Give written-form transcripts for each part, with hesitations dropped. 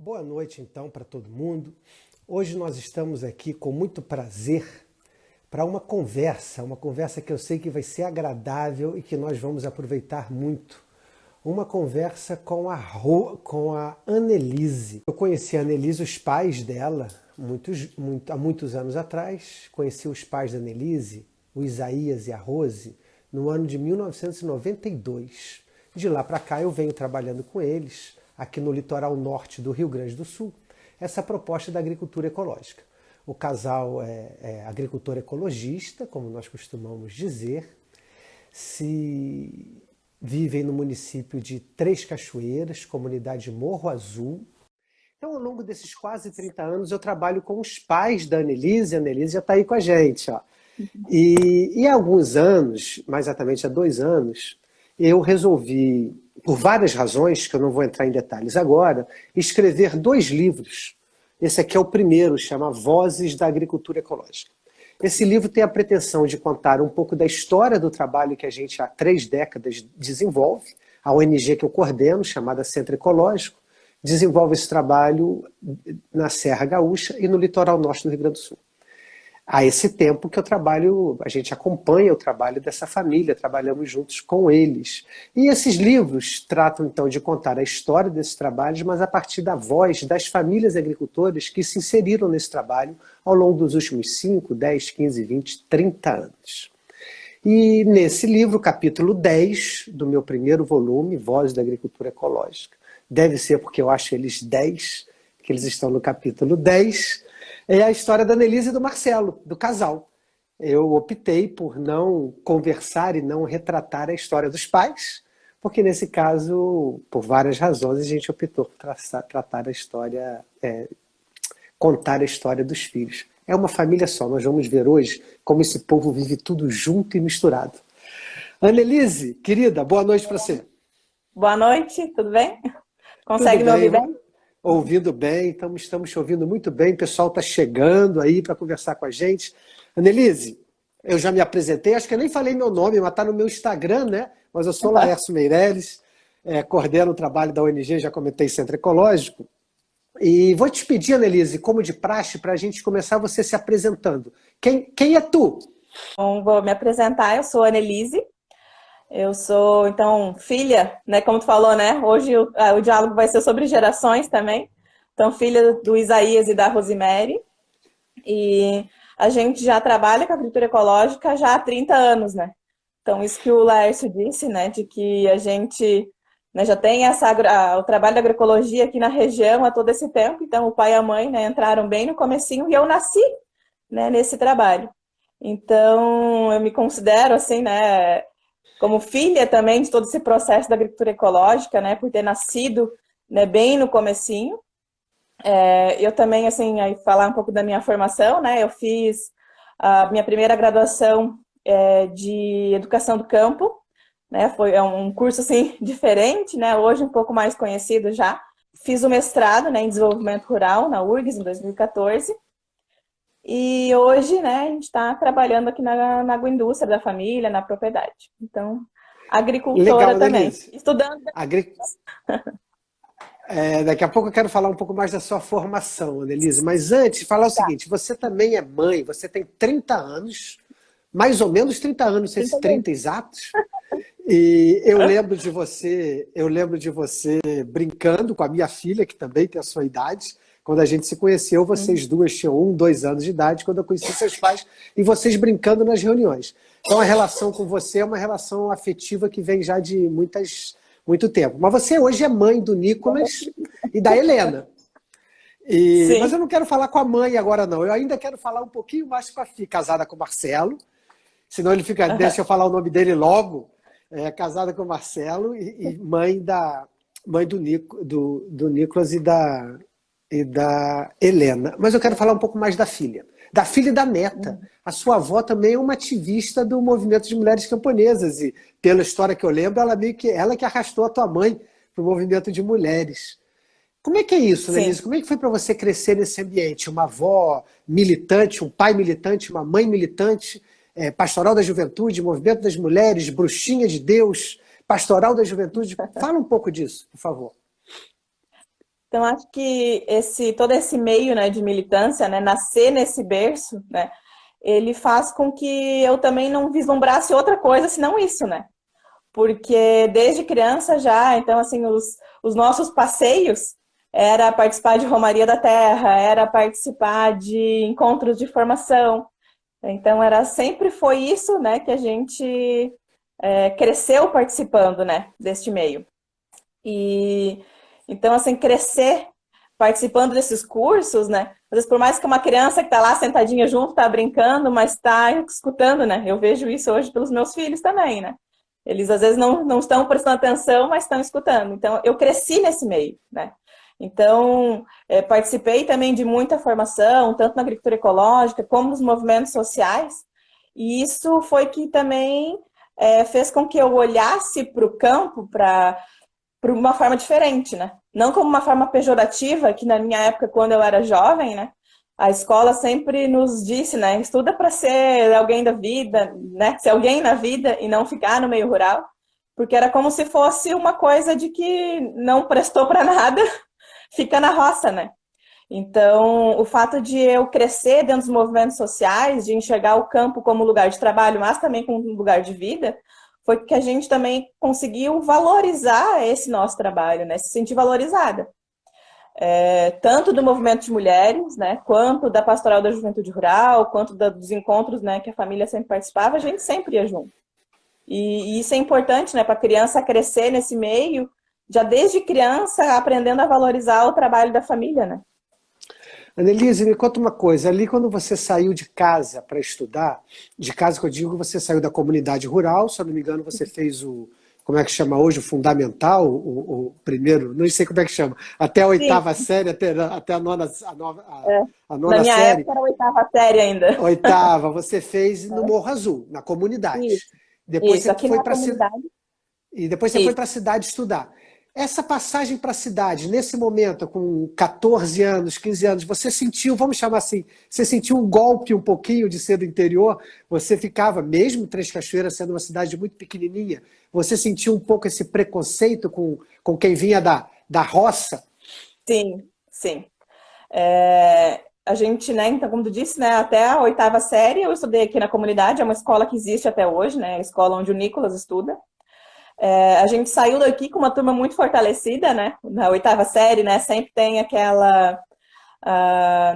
Boa noite, então, para todo mundo. Hoje nós estamos aqui com muito prazer para uma conversa que eu sei que vai ser agradável e que nós vamos aproveitar muito. Uma conversa com a Annelise. Eu conheci a Annelise, os pais dela, há muitos anos atrás. Conheci os pais da Annelise, o Isaías e a Rose, no ano de 1992. De lá para cá eu venho trabalhando com eles, aqui no litoral norte do Rio Grande do Sul, essa proposta da agricultura ecológica. O casal é agricultor ecologista, como nós costumamos dizer, vivem no município de Três Cachoeiras, comunidade Morro Azul. Então, ao longo desses quase 30 anos, eu trabalho com os pais da Annelise. A Annelise já está aí com a gente, ó. E há alguns anos, mais exatamente há 2 anos, eu resolvi, por várias razões, que eu não vou entrar em detalhes agora, escrever 2 livros. Esse aqui é o primeiro, chama Vozes da Agricultura Ecológica. Esse livro tem a pretensão de contar um pouco da história do trabalho que a gente há 3 décadas desenvolve. A ONG que eu coordeno, chamada Centro Ecológico, desenvolve esse trabalho na Serra Gaúcha e no litoral norte do Rio Grande do Sul. Há esse tempo que eu trabalho, a gente acompanha o trabalho dessa família, trabalhamos juntos com eles. E esses livros tratam então de contar a história desses trabalhos, mas a partir da voz das famílias agricultoras que se inseriram nesse trabalho ao longo dos últimos 5, 10, 15, 20, 30 anos. E nesse livro, capítulo 10 do meu primeiro volume, Vozes da Agricultura Ecológica, deve ser porque eu acho eles 10, que eles estão no capítulo 10, é a história da Annelise e do Marcelo, do casal. Eu optei por não conversar e não retratar a história dos pais, porque nesse caso, por várias razões, a gente optou por tratar a história, contar a história dos filhos. É uma família só, nós vamos ver hoje como esse povo vive tudo junto e misturado. Annelise, querida, boa noite para você. Boa noite, tudo bem? Consegue me ouvir bem? Ouvindo bem, então estamos te ouvindo muito bem, o pessoal está chegando aí para conversar com a gente. Annelise, eu já me apresentei, acho que eu nem falei meu nome, mas está no meu Instagram, né? Mas eu sou Laércio Meirelles, coordeno o trabalho da ONG, já comentei, Centro Ecológico. E vou te pedir, Annelise, como de praxe, para a gente começar você se apresentando. Quem é tu? Bom, vou me apresentar, eu sou a Annelise. Eu sou, então, filha, né, como tu falou, né, hoje o diálogo vai ser sobre gerações também, então, filha do Isaías e da Rosemary, e a gente já trabalha com a agricultura ecológica já há 30 anos, né, então, isso que o Laércio disse, né, de que a gente, né, já tem o trabalho da agroecologia aqui na região há todo esse tempo, então, o pai e a mãe, né, entraram bem no comecinho, e eu nasci, né, nesse trabalho, então, eu me considero, assim, né, como filha também de todo esse processo da agricultura ecológica, né, por ter nascido, né, bem no comecinho. Eu também, assim, aí falar um pouco da minha formação, né, eu fiz a minha primeira graduação de educação do campo, né, foi um curso, assim, diferente, né, hoje um pouco mais conhecido já. Fiz o mestrado, né, em desenvolvimento rural na URGS, em 2014. E hoje, né, a gente está trabalhando aqui na agroindústria da família, na propriedade. Então, agricultora Legal, também. Annelise. Estudando. Daqui a pouco eu quero falar um pouco mais da sua formação, Annelise. Mas antes, falar o Tá. seguinte, você também é mãe, você tem 30 anos, mais ou menos 30 anos, não sei se 30 exatos. E eu lembro de você brincando com a minha filha, que também tem a sua idade. Quando a gente se conheceu, vocês duas tinham 1, 2 anos de idade, quando eu conheci seus pais, e vocês brincando nas reuniões. Então a relação com você é uma relação afetiva que vem já de muito tempo. Mas você hoje é mãe do Nicolas e da Helena. Mas eu não quero falar com a mãe agora, não. Eu ainda quero falar um pouquinho mais com a filha, casada com o Marcelo, senão ele fica, deixa eu falar o nome dele logo. Casada com o Marcelo e mãe do Nicolas e da Helena. Mas eu quero falar um pouco mais da filha e da neta. A sua avó também é uma ativista do movimento de mulheres camponesas e, pela história que eu lembro, ela que arrastou a tua mãe para o movimento de mulheres. Como é que é isso, Annelise? Como é que foi para você crescer nesse ambiente? Uma avó militante, um pai militante, uma mãe militante, pastoral da juventude, movimento das mulheres, bruxinha de Deus, pastoral da juventude. Fala um pouco disso, por favor. Então, acho que todo esse meio, né, de militância, né, nascer nesse berço, né, ele faz com que eu também não vislumbrasse outra coisa senão isso, né? Porque desde criança já, então, assim, os nossos passeios era participar de Romaria da Terra, era participar de encontros de formação. Então, sempre foi isso, né, que a gente cresceu participando, né, deste meio. E então, assim, crescer participando desses cursos, né? Às vezes, por mais que uma criança que está lá sentadinha junto, está brincando, mas está escutando, né? Eu vejo isso hoje pelos meus filhos também, né? Eles, às vezes, não estão prestando atenção, mas estão escutando. Então, eu cresci nesse meio, né? Então, participei também de muita formação, tanto na agricultura ecológica, como nos movimentos sociais. E isso foi que também fez com que eu olhasse para o campo, para uma forma diferente, né? Não como uma forma pejorativa, que na minha época, quando eu era jovem, né? A escola sempre nos disse, né? Estuda para ser alguém da vida, né? Ser alguém na vida e não ficar no meio rural. Porque era como se fosse uma coisa de que não prestou para nada, fica na roça, né? Então, o fato de eu crescer dentro dos movimentos sociais, de enxergar o campo como lugar de trabalho, mas também como lugar de vida, foi que a gente também conseguiu valorizar esse nosso trabalho, né? Se sentir valorizada. Tanto do movimento de mulheres, né? Quanto da pastoral da juventude rural, quanto dos encontros, né? Que a família sempre participava, a gente sempre ia junto. E isso é importante, né? Para a criança crescer nesse meio, já desde criança, aprendendo a valorizar o trabalho da família, né? Annelise, me conta uma coisa. Ali, quando você saiu de casa para estudar, de casa que eu digo, você saiu da comunidade rural, se eu não me engano, você fez como é que chama hoje, o fundamental, o primeiro, não sei como é que chama, até a oitava série, até a nona Na minha série. época era a oitava série ainda. Oitava, você fez no Morro Azul, na comunidade. Isso, Depois isso. você Aqui foi na para comunidade. E depois você foi para a cidade estudar. Essa passagem para a cidade, nesse momento, com 14 anos, 15 anos, você sentiu, vamos chamar assim, você sentiu um golpe um pouquinho de ser do interior? Você ficava, mesmo Três Cachoeiras sendo uma cidade muito pequenininha, você sentiu um pouco esse preconceito com quem vinha da roça? Sim, sim. A gente, né, então, como tu disse, né, até a oitava série eu estudei aqui na comunidade, é uma escola que existe até hoje, né, a escola onde o Nicolas estuda. A gente saiu daqui com uma turma muito fortalecida, né? Na oitava série, né? Sempre tem aquela...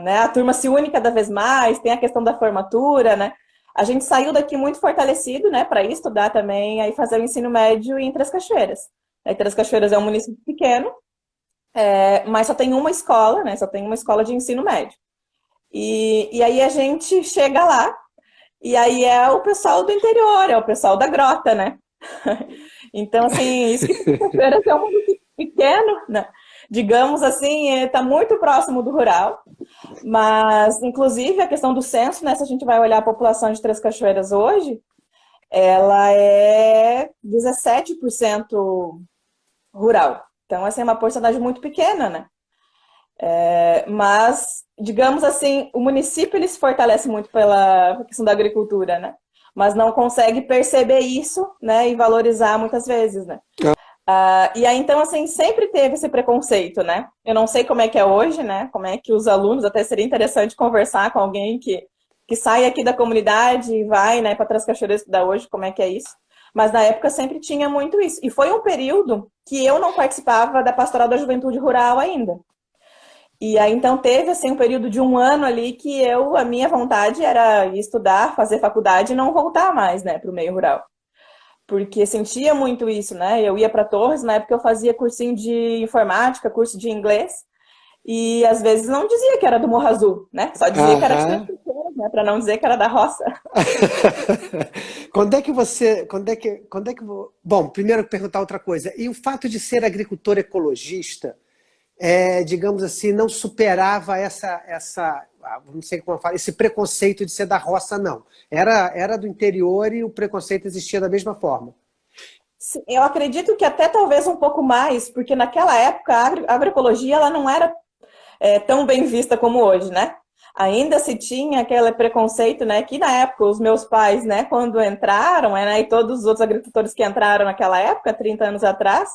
né? A turma se une cada vez mais, tem a questão da formatura, né? A gente saiu daqui muito fortalecido, né? Para estudar também, aí fazer o ensino médio em Três Cachoeiras. Três Cachoeiras é um município pequeno, mas só tem uma escola, né? Só tem uma escola de ensino médio. E aí a gente chega lá, e aí é o pessoal do interior, é o pessoal da grota, né? Então, assim, isso que Cachoeiras é um município pequeno, né? Digamos assim, está muito próximo do rural, mas, inclusive, a questão do censo, né? Se a gente vai olhar a população de Três Cachoeiras hoje, ela é 17% rural. Então, assim, é uma porcentagem muito pequena, né? Mas, digamos assim, o município ele se fortalece muito pela questão da agricultura, né? Mas não consegue perceber isso, né, e valorizar muitas vezes, né? E aí, então, assim, sempre teve esse preconceito, né? Eu não sei como é que é hoje, né? Como é que os alunos, até seria interessante conversar com alguém que sai aqui da comunidade e vai, né, para Três Cachoeiras estudar hoje, como é que é isso. Mas na época sempre tinha muito isso. E foi um período que eu não participava da Pastoral da Juventude Rural ainda. E aí, então, teve, assim, um período de um ano ali que a minha vontade era ir estudar, fazer faculdade e não voltar mais, né, para o meio rural. Porque sentia muito isso, né? Eu ia para Torres, na época eu fazia cursinho de informática, curso de inglês, e às vezes não dizia que era do Morro Azul, né? Só dizia que era de Três Cachoeiras, né? Para não dizer que era da roça. Bom, primeiro perguntar outra coisa. E o fato de ser agricultor ecologista, digamos assim, não superava não sei como eu falo, esse preconceito de ser da roça, não. Era do interior e o preconceito existia da mesma forma. Sim, eu acredito que até talvez um pouco mais, porque naquela época a agroecologia ela não era tão bem vista como hoje, né? Ainda se tinha aquele preconceito, né? Que na época os meus pais, né, quando entraram, né, e todos os outros agricultores que entraram naquela época, 30 anos atrás,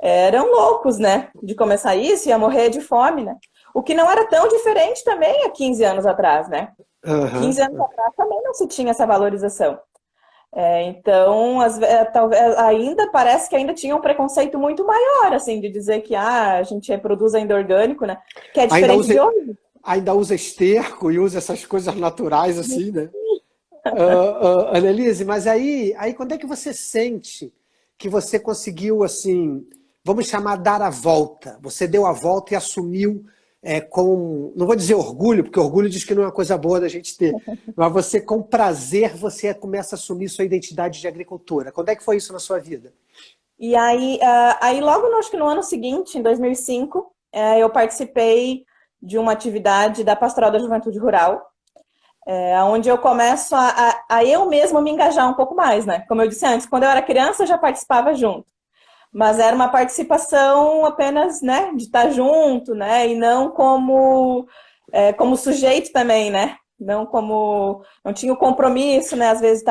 eram loucos, né? De começar isso, ia morrer de fome, né? O que não era tão diferente também há 15 anos atrás, né? 15 anos Aham. atrás também não se tinha essa valorização. Então, talvez, ainda parece que ainda tinha um preconceito muito maior, assim, de dizer que a gente reproduz ainda orgânico, né? Que é Ainda diferente usa, de hoje. ainda usa esterco e usa essas coisas naturais assim, né? Annelise, mas aí quando é que você sente que você conseguiu, assim, vamos chamar dar a volta? Você deu a volta e assumiu com, não vou dizer orgulho, porque orgulho diz que não é uma coisa boa da gente ter, mas você com prazer, você começa a assumir sua identidade de agricultora. Quando é que foi isso na sua vida? E aí, aí logo, acho que no ano seguinte, em 2005, eu participei de uma atividade da Pastoral da Juventude Rural, onde eu começo a eu mesma me engajar um pouco mais, né? Como eu disse antes, quando eu era criança eu já participava junto, mas era uma participação apenas, né, de estar junto, né, e não como sujeito também, né? Não tinha o compromisso, né, às vezes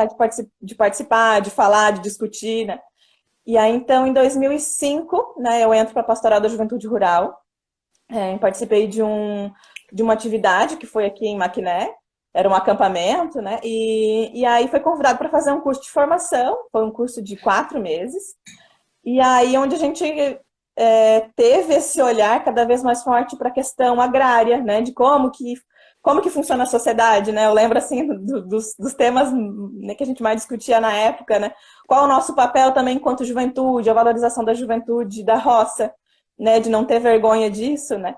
de participar, de falar, de discutir, né? E aí, então, em 2005, né, eu entro para a Pastoral da Juventude Rural, participei de uma atividade que foi aqui em Maquiné, era um acampamento, né? E aí foi convidado para fazer um curso de formação, foi um curso de 4 meses. E aí onde a gente teve esse olhar cada vez mais forte para a questão agrária, né? De como que funciona a sociedade, né? Eu lembro, assim, dos temas, né, que a gente mais discutia na época, né? Qual o nosso papel também enquanto juventude, a valorização da juventude, da roça, né? De não ter vergonha disso, né?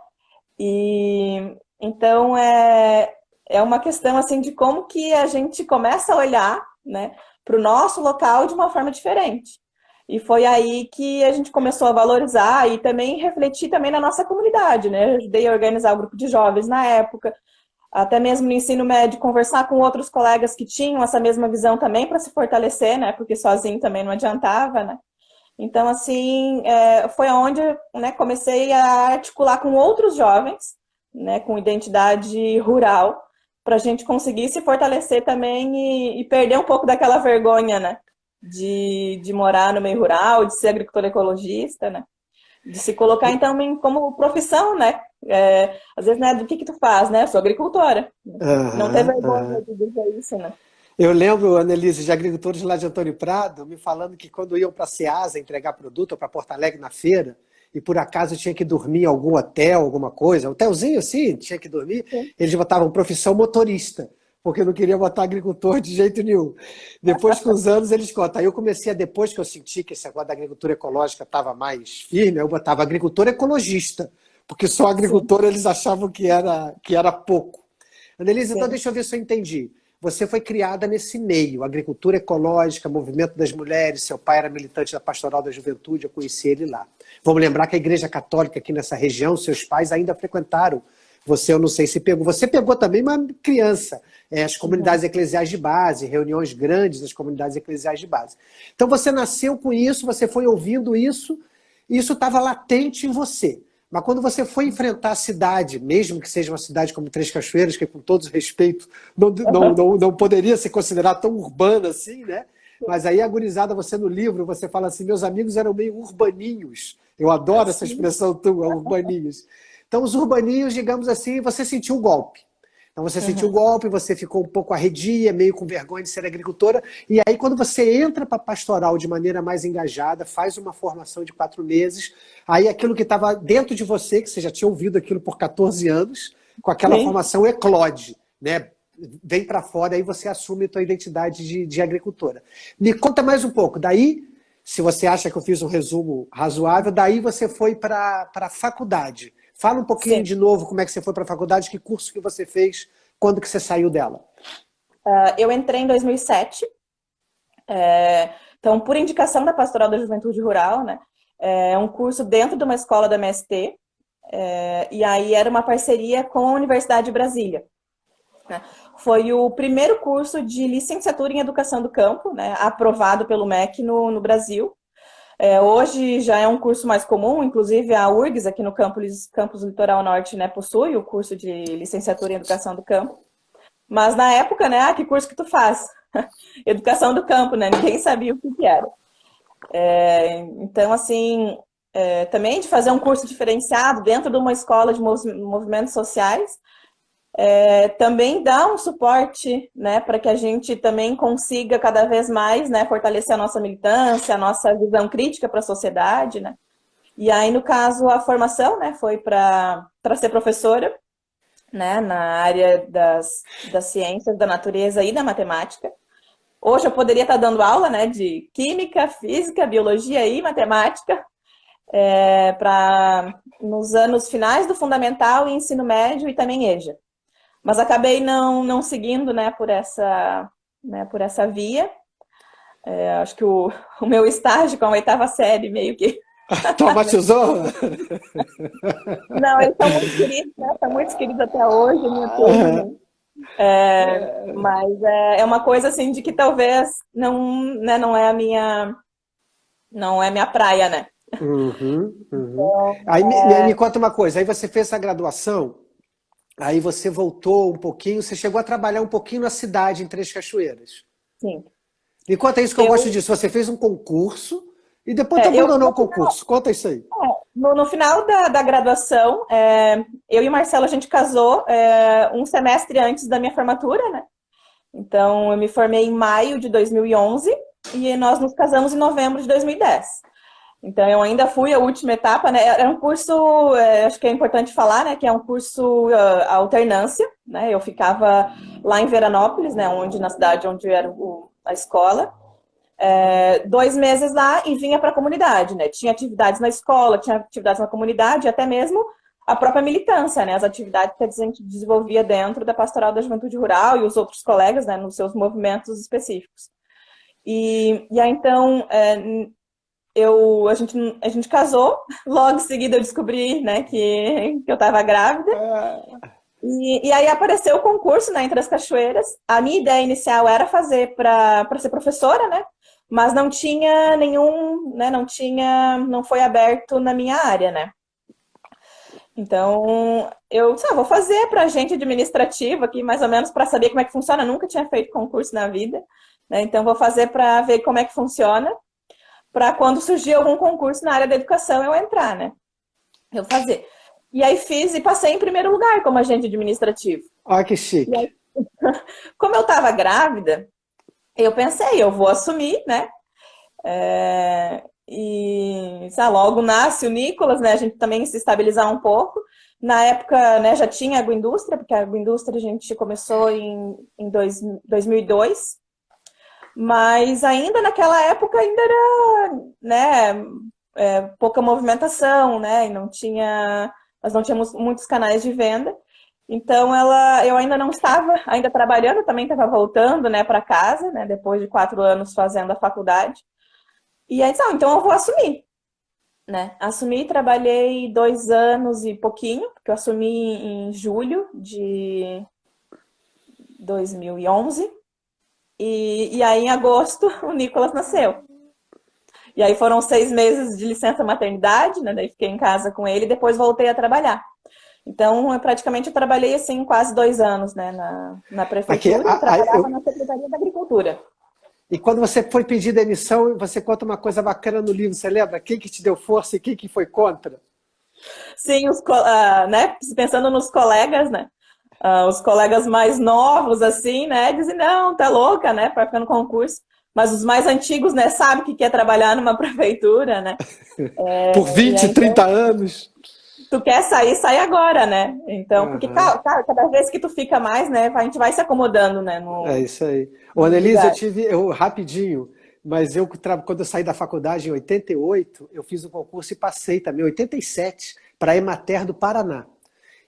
E então é uma questão assim de como que a gente começa a olhar, né, para o nosso local de uma forma diferente. E foi aí que a gente começou a valorizar e também refletir também na nossa comunidade, né? Eu ajudei a organizar o grupo de jovens na época, até mesmo no ensino médio, conversar com outros colegas que tinham essa mesma visão também para se fortalecer, né? Porque sozinho também não adiantava, né? Então, assim, foi onde, né, comecei a articular com outros jovens, né, com identidade rural, para a gente conseguir se fortalecer também e perder um pouco daquela vergonha, né, de morar no meio rural, de ser agricultor ecologista, né, de se colocar, então, como profissão, né, às vezes, né, do que tu faz, né, eu sou agricultora, não ter Aham, vergonha aham. de dizer isso, né. Eu lembro, Annelise, de agricultores lá de Antônio Prado me falando que quando iam para a Ceasa entregar produto ou para Porto Alegre na feira, e por acaso tinha que dormir em algum hotel, alguma coisa, hotelzinho assim, tinha que dormir, Sim. eles botavam profissão motorista, porque não queria botar agricultor de jeito nenhum. Depois, com os anos, eles contam. Aí eu comecei depois que eu senti que esse negócio da agricultura ecológica estava mais firme, eu botava agricultor ecologista, porque só Sim, agricultor eles achavam que era pouco. Annelise, então sim. deixa eu ver se eu entendi. Você foi criada nesse meio, agricultura ecológica, movimento das mulheres, seu pai era militante da Pastoral da Juventude, eu conheci ele lá. Vamos lembrar que a Igreja Católica aqui nessa região, seus pais ainda frequentaram. Você, eu não sei se pegou. Você pegou também uma criança, as Uhum. comunidades eclesiais de base, reuniões grandes das comunidades eclesiais de base. Então você nasceu com isso, você foi ouvindo isso, e isso estava latente em você. Mas quando você foi enfrentar a cidade, mesmo que seja uma cidade como Três Cachoeiras, que com todo respeito não poderia ser considerada tão urbana assim, né? Mas aí, agorizada, você no livro, você fala assim, meus amigos eram meio urbaninhos. Eu adoro essa Sim, expressão tua, urbaninhos. Então, os urbaninhos, digamos assim, você sentiu o golpe. Então você sentiu o uhum. golpe, você ficou um pouco arredia, meio com vergonha de ser agricultora. E aí, quando você entra para a pastoral de maneira mais engajada, faz uma formação de 4 meses, aí aquilo que estava dentro de você, que você já tinha ouvido aquilo por 14 anos, com aquela Sim. formação eclode, né? Vem para fora, aí você assume a tua identidade de agricultora. Me conta mais um pouco. Daí, se você acha que eu fiz um resumo razoável, daí você foi para a faculdade. Fala um pouquinho Sim. de novo como é que você foi para a faculdade, que curso que você fez, quando que você saiu dela. Eu entrei em 2007, então, por indicação da Pastoral da Juventude Rural, né? É um curso dentro de uma escola da MST, e aí era uma parceria com a Universidade de Brasília, né? Foi o primeiro curso de licenciatura em Educação do Campo, né? Aprovado pelo MEC no Brasil. Hoje já é um curso mais comum, inclusive a URGS, aqui no campus Litoral Norte, né, possui o curso de licenciatura em Educação do Campo. Mas na época, né, que curso que tu faz? Educação do campo, né? Ninguém sabia o que era. Então, assim, também de fazer um curso diferenciado dentro de uma escola de movimentos sociais, também dá um suporte, né, para que a gente também consiga cada vez mais, né, fortalecer a nossa militância, a nossa visão crítica para a sociedade, né. E aí, no caso, a formação, né, foi para ser professora, né, na área das ciências, da natureza e da matemática. Hoje eu poderia estar dando aula, né, de química, física, biologia e matemática, nos anos finais do fundamental e ensino médio e também EJA. Mas acabei não seguindo, né, por essa via. Acho que o meu estágio com a 8ª série meio que... Traumatizou? Não, eles são muito queridos, né? São muito queridos até hoje, minha turma. Mas é uma coisa assim de que talvez não é a minha praia, né? Então, aí me conta uma coisa, aí você fez essa graduação, aí você voltou um pouquinho, você chegou a trabalhar um pouquinho na cidade, em Três Cachoeiras. Sim. Me conta isso que eu gosto disso, você fez um concurso e depois tu abandonou o concurso, conta isso aí. No final da graduação, eu e o Marcelo, a gente casou um semestre antes da minha formatura, né? Então, eu me formei em maio de 2011 e nós nos casamos em novembro de 2010. Então, eu ainda fui a última etapa, né? Era um curso, acho que é importante falar, né? Que é um curso alternância, né? Eu ficava lá em Veranópolis, né? Na cidade onde era a escola. 2 meses lá e vinha para a comunidade, né? Tinha atividades na escola, tinha atividades na comunidade, até mesmo a própria militância, né? As atividades que a gente desenvolvia dentro da Pastoral da Juventude Rural e os outros colegas, né? Nos seus movimentos específicos. E aí, então, a gente casou, logo em seguida eu descobri, né, que eu estava grávida. E aí apareceu o concurso, né, entre as cachoeiras. A minha ideia inicial era fazer para ser professora, né? Mas não tinha nenhum, né, não foi aberto na minha área, né? Então, eu disse, vou fazer para agente administrativo aqui, mais ou menos, para saber como é que funciona. Eu nunca tinha feito concurso na vida, né? Então, vou fazer para ver como é que funciona, para quando surgir algum concurso na área da educação, eu entrar, né? Eu fazer. E aí fiz e passei em primeiro lugar como agente administrativo. Olha que chique. Aí, como eu estava grávida, eu pensei, eu vou assumir, né? Logo nasce o Nicolas, né? A gente também se estabilizar um pouco. Na época, né, já tinha agroindústria, porque a agroindústria a gente começou em 2002. Mas ainda naquela época ainda era, né, pouca movimentação, né? E nós não tínhamos muitos canais de venda. Então, eu ainda não estava ainda trabalhando, também estava voltando, né, para casa, né, depois de 4 anos fazendo a faculdade. E aí, então eu vou assumir, né? Assumi, trabalhei 2 anos e pouquinho, porque eu assumi em julho de 2011. E aí, em agosto, o Nicolas nasceu. E aí foram 6 meses de licença maternidade, né? Daí fiquei em casa com ele e depois voltei a trabalhar. Então, eu trabalhei assim quase 2 anos, né, na prefeitura, e trabalhava na Secretaria da Agricultura. E quando você foi pedir demissão, você conta uma coisa bacana no livro, você lembra? Quem que te deu força e quem que foi contra? Sim, né, pensando nos colegas, né? Os colegas mais novos, assim, né, dizem, não, tá louca, né, para ficar no concurso. Mas os mais antigos, né, sabem que quer trabalhar numa prefeitura, né? Por 20, 30 anos. Tu quer sair, sai agora, né? Então, porque cada vez que tu fica mais, né, a gente vai se acomodando, né? É isso aí. Ô, Annelise, rapidinho, mas quando eu saí da faculdade em 88, eu fiz um concurso e passei também, em 87, para a Emater do Paraná.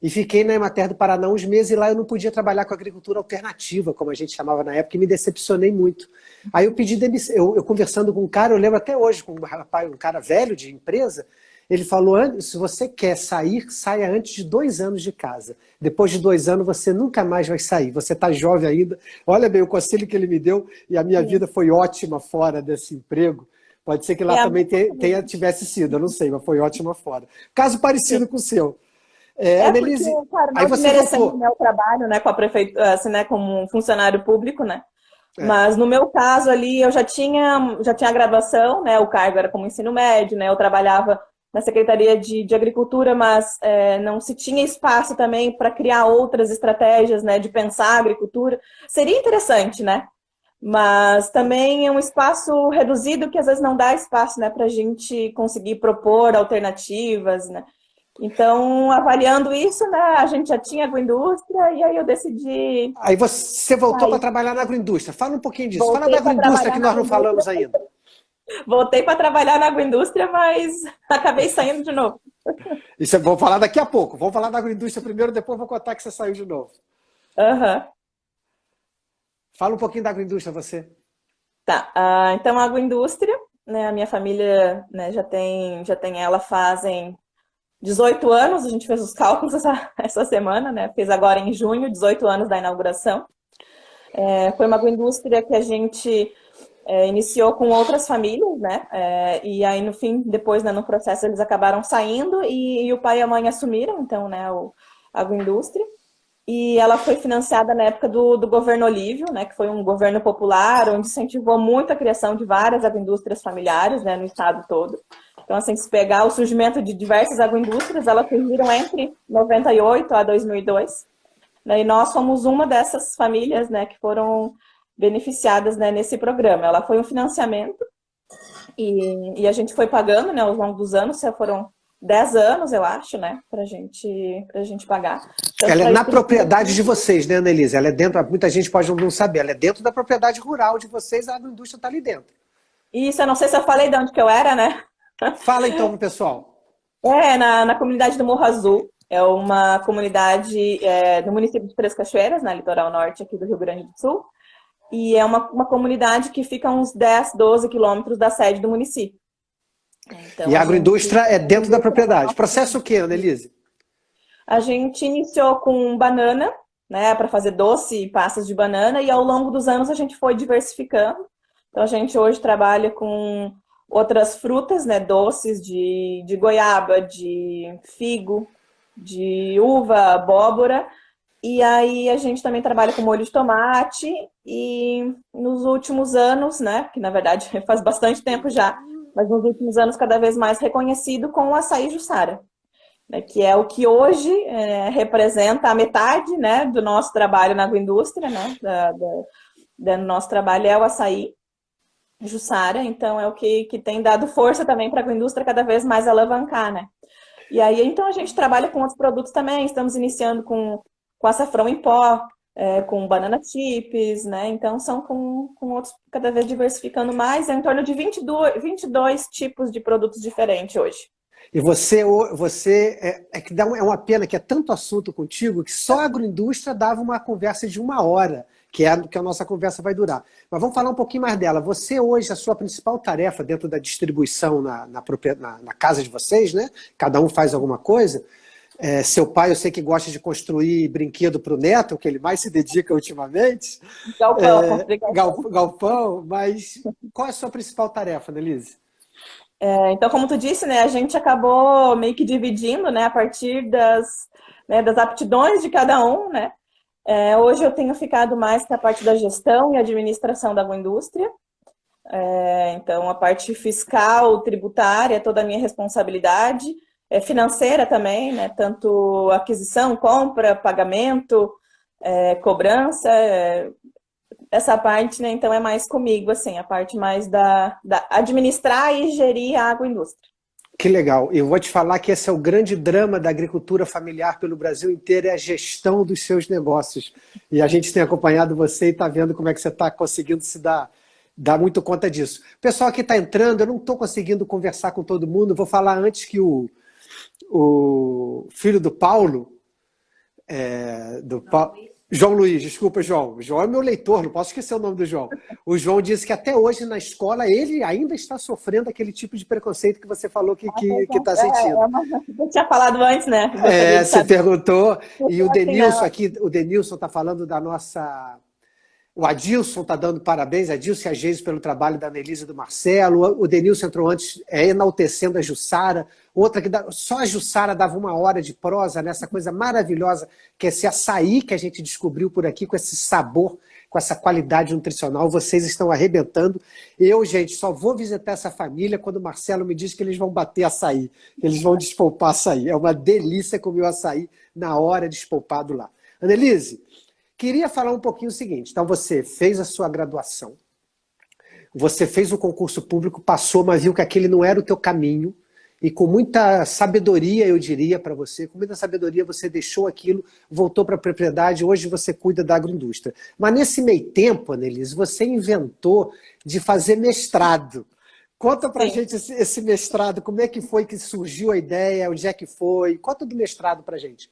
E fiquei na Emater do Paraná uns meses e lá eu não podia trabalhar com agricultura alternativa, como a gente chamava na época, e me decepcionei muito. Aí eu pedi demissão, eu conversando com um cara, eu lembro até hoje, com um cara velho de empresa, ele falou, se você quer sair, saia antes de 2 anos de casa. Depois de 2 anos você nunca mais vai sair, você está jovem ainda. Olha bem o conselho que ele me deu e a minha vida foi ótima fora desse emprego. Pode ser que lá também tivesse sido, eu não sei, mas foi ótima fora. Caso parecido com o seu. Annelise, porque, claro, nós aí você merecemos o meu trabalho, né, com a prefeitura, assim, né, como um funcionário público, né? Mas no meu caso ali, eu já tinha graduação, né? O cargo era como ensino médio, né? Eu trabalhava na Secretaria de Agricultura, mas não se tinha espaço também para criar outras estratégias, né, de pensar a agricultura. Seria interessante, né? Mas também é um espaço reduzido que às vezes não dá espaço, né, para a gente conseguir propor alternativas, né? Então, avaliando isso, né, a gente já tinha agroindústria e aí eu decidi Aí você voltou para sair. trabalhar na agroindústria. Fala um pouquinho disso. Fala da Voltei para agroindústria que trabalhar na nós não agroindústria, falamos ainda. voltei para trabalhar na agroindústria, mas acabei saindo de novo. Isso vou falar daqui a pouco. Vamos falar da agroindústria primeiro, depois vou contar que você saiu de novo. Uhum. Fala um pouquinho da agroindústria, você. Tá, então a agroindústria, né, a minha família, né, já tem ela fazem 18 anos, a gente fez os cálculos essa semana, né, fez agora em junho, 18 anos da inauguração. Foi uma agroindústria que a gente iniciou com outras famílias, né, e aí no fim, depois, né, no processo, eles acabaram saindo e o pai e a mãe assumiram, então, né, a agroindústria. E ela foi financiada na época do governo Olívio, né, que foi um governo popular, onde incentivou muito a criação de várias agroindústrias familiares, né, no estado todo. Então, assim, se pegar o surgimento de diversas agroindústrias, elas surgiram entre 98 a 2002, né, e nós somos uma dessas famílias, né, que foram beneficiadas, né, nesse programa. Ela foi um financiamento e a gente foi pagando, né, ao longo dos anos, foram 10 anos, eu acho, né, pra gente pagar. Então, Ela é pra na isso, propriedade de vocês, né, Annelise? Ela é dentro, muita gente pode não saber, ela é dentro da propriedade rural de vocês, a agroindústria está ali dentro. isso, eu não sei se eu falei de onde que eu era, né? Fala então pro pessoal. Na comunidade do Morro Azul. É uma comunidade do município de Três Cachoeiras, na litoral norte aqui do Rio Grande do Sul. E é uma comunidade que fica a uns 10, 12 quilômetros da sede do município. Então, E a agroindústria é dentro da propriedade. Processo o quê, Annelise? a gente iniciou com banana, né, para fazer doce e passas de banana, e ao longo dos anos a gente foi diversificando. Então, a gente hoje trabalha com outras frutas, né, doces de goiaba, de figo, de uva, abóbora. E aí a gente também trabalha com molho de tomate e nos últimos anos, né, que na verdade faz bastante tempo já, mas nos últimos anos cada vez mais reconhecido com o açaí Jussara, né, que é o que hoje representa a metade, né, do nosso trabalho na agroindústria, né, do nosso trabalho é o açaí Jussara, então é o que tem dado força também para a agroindústria cada vez mais alavancar, né. E aí, então, a gente trabalha com outros produtos também, estamos iniciando com açafrão em pó, com banana chips, né? Então, são com outros, cada vez diversificando mais, em torno de 22 tipos de produtos diferentes hoje. E você que é uma pena que é tanto assunto contigo que só a agroindústria dava uma conversa de 1 hora, que é a nossa conversa vai durar. Mas vamos falar um pouquinho mais dela. Você hoje, a sua principal tarefa dentro da distribuição na casa de vocês, né? Cada um faz alguma coisa. Seu pai, eu sei que gosta de construir brinquedo para o neto, o que ele mais se dedica ultimamente. Galpão, mas qual é a sua principal tarefa, Annelise? Então, como tu disse, né, a gente acabou meio que dividindo, né, a partir das aptidões de cada um, né. Hoje eu tenho ficado mais com a parte da gestão e administração da agroindústria. Então, a parte fiscal, tributária, é toda a minha responsabilidade. Financeira também, né, tanto aquisição, compra, pagamento, cobrança, essa parte, né, então é mais comigo, assim, a parte mais da administrar e gerir a agroindústria. Que legal. Eu vou te falar que esse é o grande drama da agricultura familiar pelo Brasil inteiro, é a gestão dos seus negócios. E a gente tem acompanhado você e está vendo como é que você está conseguindo se dar muito conta disso. O pessoal aqui está entrando, eu não estou conseguindo conversar com todo mundo, vou falar antes que o filho do Paulo, João Luiz, desculpa, João. O João é meu leitor, não posso esquecer o nome do João. O João disse que até hoje na escola ele ainda está sofrendo aquele tipo de preconceito que você falou que está sentindo. Eu tinha falado antes, né? Você perguntou. E o Denilson aqui, o Denilson está falando da nossa... O Adilson está dando parabéns, Adilson e a Geise, pelo trabalho da Annelise e do Marcelo. O Denilson entrou antes enaltecendo a Jussara. Outra que só a Jussara dava 1 hora de prosa nessa coisa maravilhosa que é esse açaí que a gente descobriu por aqui, com esse sabor com essa qualidade nutricional. Vocês estão arrebentando. Eu, gente, só vou visitar essa família quando o Marcelo me diz que eles vão bater açaí, que eles vão despolpar açaí. É uma delícia comer o açaí na hora despolpado lá. Annelise, queria falar um pouquinho o seguinte. Então, você fez a sua graduação, você fez o concurso público, passou, mas viu que aquele não era o teu caminho. E com muita sabedoria, eu diria para você, com muita sabedoria você deixou aquilo, voltou para a propriedade, hoje você cuida da agroindústria. Mas nesse meio tempo, Annelise, você inventou de fazer mestrado. Conta para a gente esse mestrado, como é que foi que surgiu a ideia, onde é que foi? Conta do mestrado para a gente.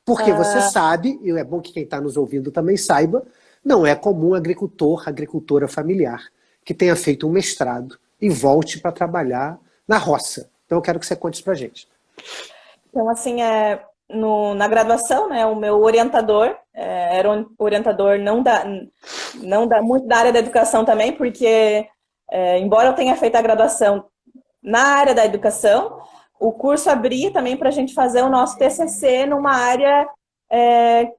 Porque você sabe, e é bom que quem está nos ouvindo também saiba, não é comum agricultora familiar, que tenha feito um mestrado e volte para trabalhar na roça. Então eu quero que você conte isso pra gente. Então, assim, na graduação, né, o meu orientador era um orientador muito da área da educação também, porque embora eu tenha feito a graduação na área da educação, o curso abria também para a gente fazer o nosso TCC numa área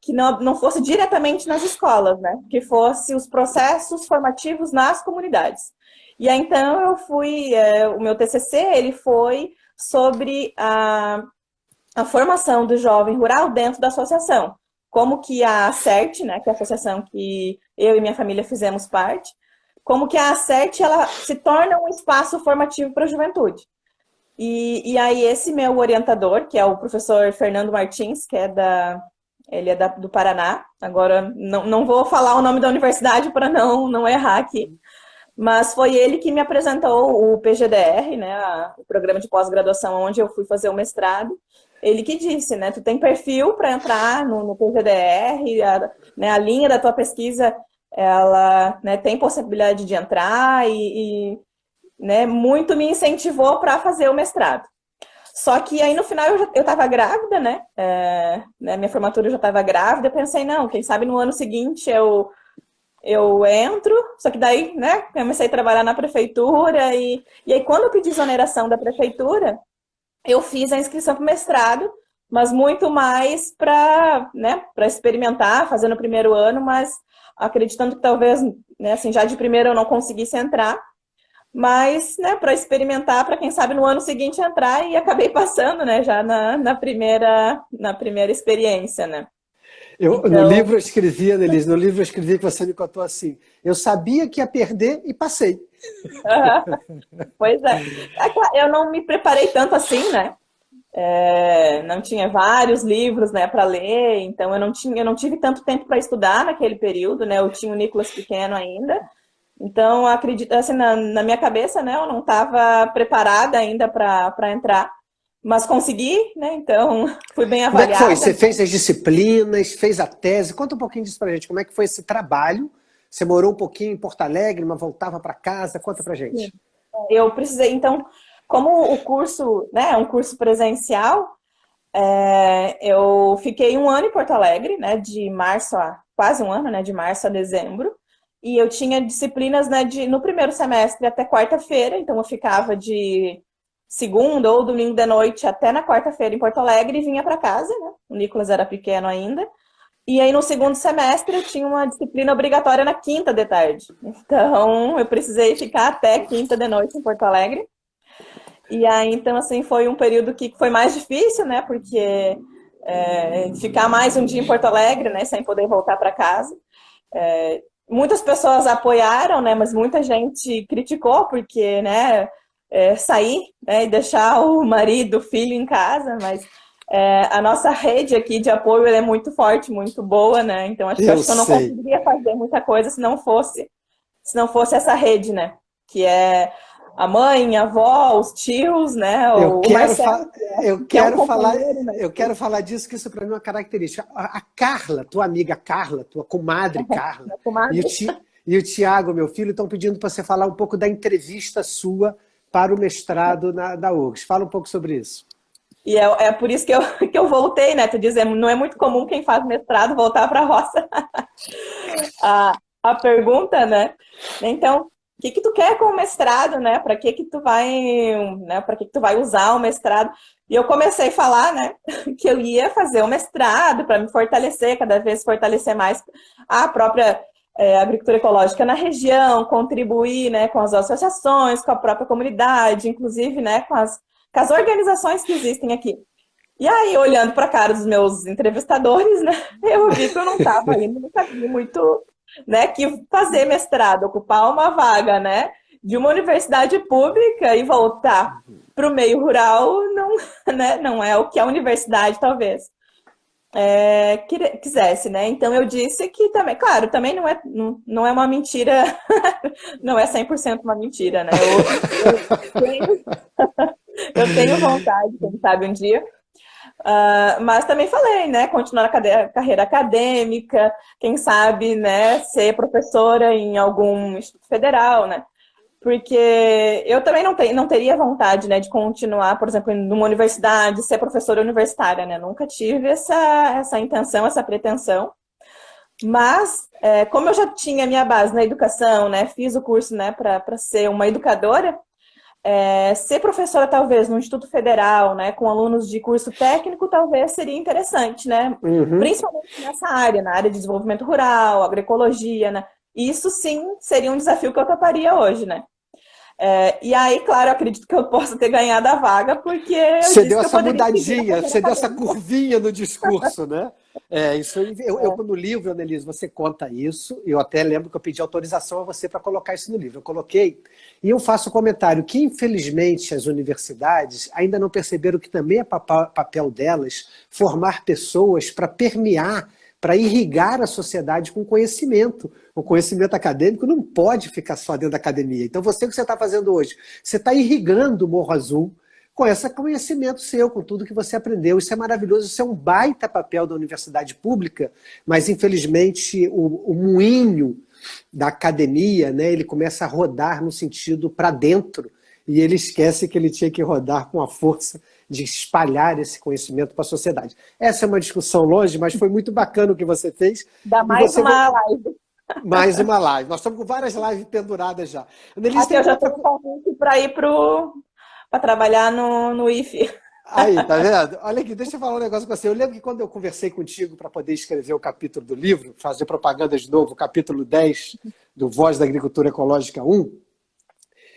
que não fosse diretamente nas escolas, né, que fosse os processos formativos nas comunidades. E aí, então, eu fui... o meu TCC, ele foi sobre a formação do jovem rural dentro da associação. Como que a ACERT, né, que é a associação que eu e minha família fizemos parte, como que a ACERT, ela se torna um espaço formativo para a juventude. E aí, esse meu orientador, que é o professor Fernando Martins, que ele é do Paraná. Agora, não vou falar o nome da universidade para não errar aqui. Mas foi ele que me apresentou o PGDR, né, o programa de pós-graduação onde eu fui fazer o mestrado. Ele que disse, né, tu tem perfil para entrar no PGDR, a linha da tua pesquisa, ela, né, tem possibilidade de entrar e né, muito me incentivou para fazer o mestrado. Só que aí no final eu estava grávida, né, minha formatura eu já estava grávida, eu pensei, não, quem sabe no ano seguinte eu entro, só que daí, né, comecei a trabalhar na prefeitura e aí quando eu pedi exoneração da prefeitura, eu fiz a inscrição para o mestrado, mas muito mais para, né, para experimentar, fazer no primeiro ano, mas acreditando que talvez, né, assim, já de primeiro eu não conseguisse entrar, mas, né, para experimentar, para quem sabe no ano seguinte entrar e acabei passando, né, já na primeira experiência, né. Então... No livro eu escrevi, Annelise, que você me contou assim, eu sabia que ia perder e passei. Pois é. Eu não me preparei tanto assim, né? Não tinha vários livros, né, para ler, então eu não tive tanto tempo para estudar naquele período, né? Eu tinha o Nicolas pequeno ainda. Então, acredito, assim, na minha cabeça, né, eu não estava preparada ainda para entrar. Mas consegui, né? Então, fui bem avaliada. Como é que foi? Você fez as disciplinas, fez a tese? Conta um pouquinho disso pra gente. Como é que foi esse trabalho? Você morou um pouquinho em Porto Alegre, mas voltava para casa. Conta pra gente. Sim. Eu precisei, então, como o curso, né, é um curso presencial, eu fiquei um ano em Porto Alegre, né, de março a quase um ano, né, de março a dezembro. E eu tinha disciplinas, né, no primeiro semestre até quarta-feira, então eu ficava de segunda ou domingo de noite até na quarta-feira em Porto Alegre e vinha para casa, né? O Nicolas era pequeno ainda. E aí no segundo semestre eu tinha uma disciplina obrigatória na quinta de tarde. Então eu precisei ficar até quinta de noite em Porto Alegre. E aí então assim foi um período que foi mais difícil, né? Porque ficar mais um dia em Porto Alegre, né? Sem poder voltar para casa. Muitas pessoas apoiaram, né? Mas muita gente criticou porque, né? Sair, né, e deixar o marido, o filho em casa, mas a nossa rede aqui de apoio é muito forte, muito boa, né? Então acho que eu não conseguiria fazer muita coisa se não fosse essa rede, né? Que é a mãe, a avó, os tios, né? Eu quero falar disso, que isso para mim é uma característica. A Carla, tua amiga Carla, tua comadre Carla, e o Tiago, meu filho, estão pedindo para você falar um pouco da entrevista sua para o mestrado da URGS. Fala um pouco sobre isso. E é por isso que eu voltei, né? Tu dizendo, não é muito comum quem faz mestrado voltar para a roça. a pergunta, né? Então, o que tu quer com o mestrado, né? Para que tu vai, né? Para que tu vai usar o mestrado? E eu comecei a falar, né? Que eu ia fazer o mestrado para me fortalecer, cada vez fortalecer mais a própria agricultura ecológica na região, contribuir, né, com as associações, com a própria comunidade, inclusive, né, com as organizações que existem aqui. E aí, olhando para a cara dos meus entrevistadores, né, eu vi que eu não estava indo no caminho muito, né, que fazer mestrado, ocupar uma vaga, né, de uma universidade pública e voltar para o meio rural não, né, não é o que a universidade talvez quisesse, né? Então eu disse que também, claro, também não é uma mentira, não é 100% uma mentira, né? Eu tenho vontade, quem sabe um dia. Mas também falei, né? Continuar a carreira acadêmica, quem sabe, né? Ser professora em algum instituto federal, né? Porque eu também não teria vontade, né, de continuar, por exemplo, numa universidade, ser professora universitária, né? Nunca tive essa intenção, essa pretensão. Mas, como eu já tinha minha base na educação, né? Fiz o curso, né, para ser uma educadora. Ser professora, talvez, no Instituto Federal, né, com alunos de curso técnico, talvez seria interessante, né? Uhum. Principalmente nessa área, na área de desenvolvimento rural, agroecologia, né? Isso, sim, seria um desafio que eu toparia hoje, né? E aí, claro, eu acredito que eu possa ter ganhado a vaga, porque você deu essa mudadinha, você deu essa curvinha no discurso, né? Isso eu no livro, Annelise, você conta isso. Eu até lembro que eu pedi autorização a você para colocar isso no livro. Eu coloquei e eu faço o comentário que, infelizmente, as universidades ainda não perceberam que também é papel delas formar pessoas para permear, para irrigar a sociedade com conhecimento. O conhecimento acadêmico não pode ficar só dentro da academia. Então, o que você está fazendo hoje? Você está irrigando o Morro Azul com esse conhecimento seu, com tudo que você aprendeu. Isso é maravilhoso, isso é um baita papel da universidade pública, mas, infelizmente, o moinho da academia, né, ele começa a rodar no sentido para dentro, e ele esquece que ele tinha que rodar com a força de espalhar esse conhecimento para a sociedade. Essa é uma discussão longe, mas foi muito bacana o que você fez. Dá mais uma live. Mais uma live. Nós estamos com várias lives penduradas já. Annelise, aqui eu já tenho um convite para ir para trabalhar no IFE. Aí, tá vendo? Olha aqui, deixa eu falar um negócio com você. Eu lembro que quando eu conversei contigo para poder escrever o capítulo do livro, fazer propaganda de novo, o capítulo 10 do Voz da Agricultura Ecológica 1,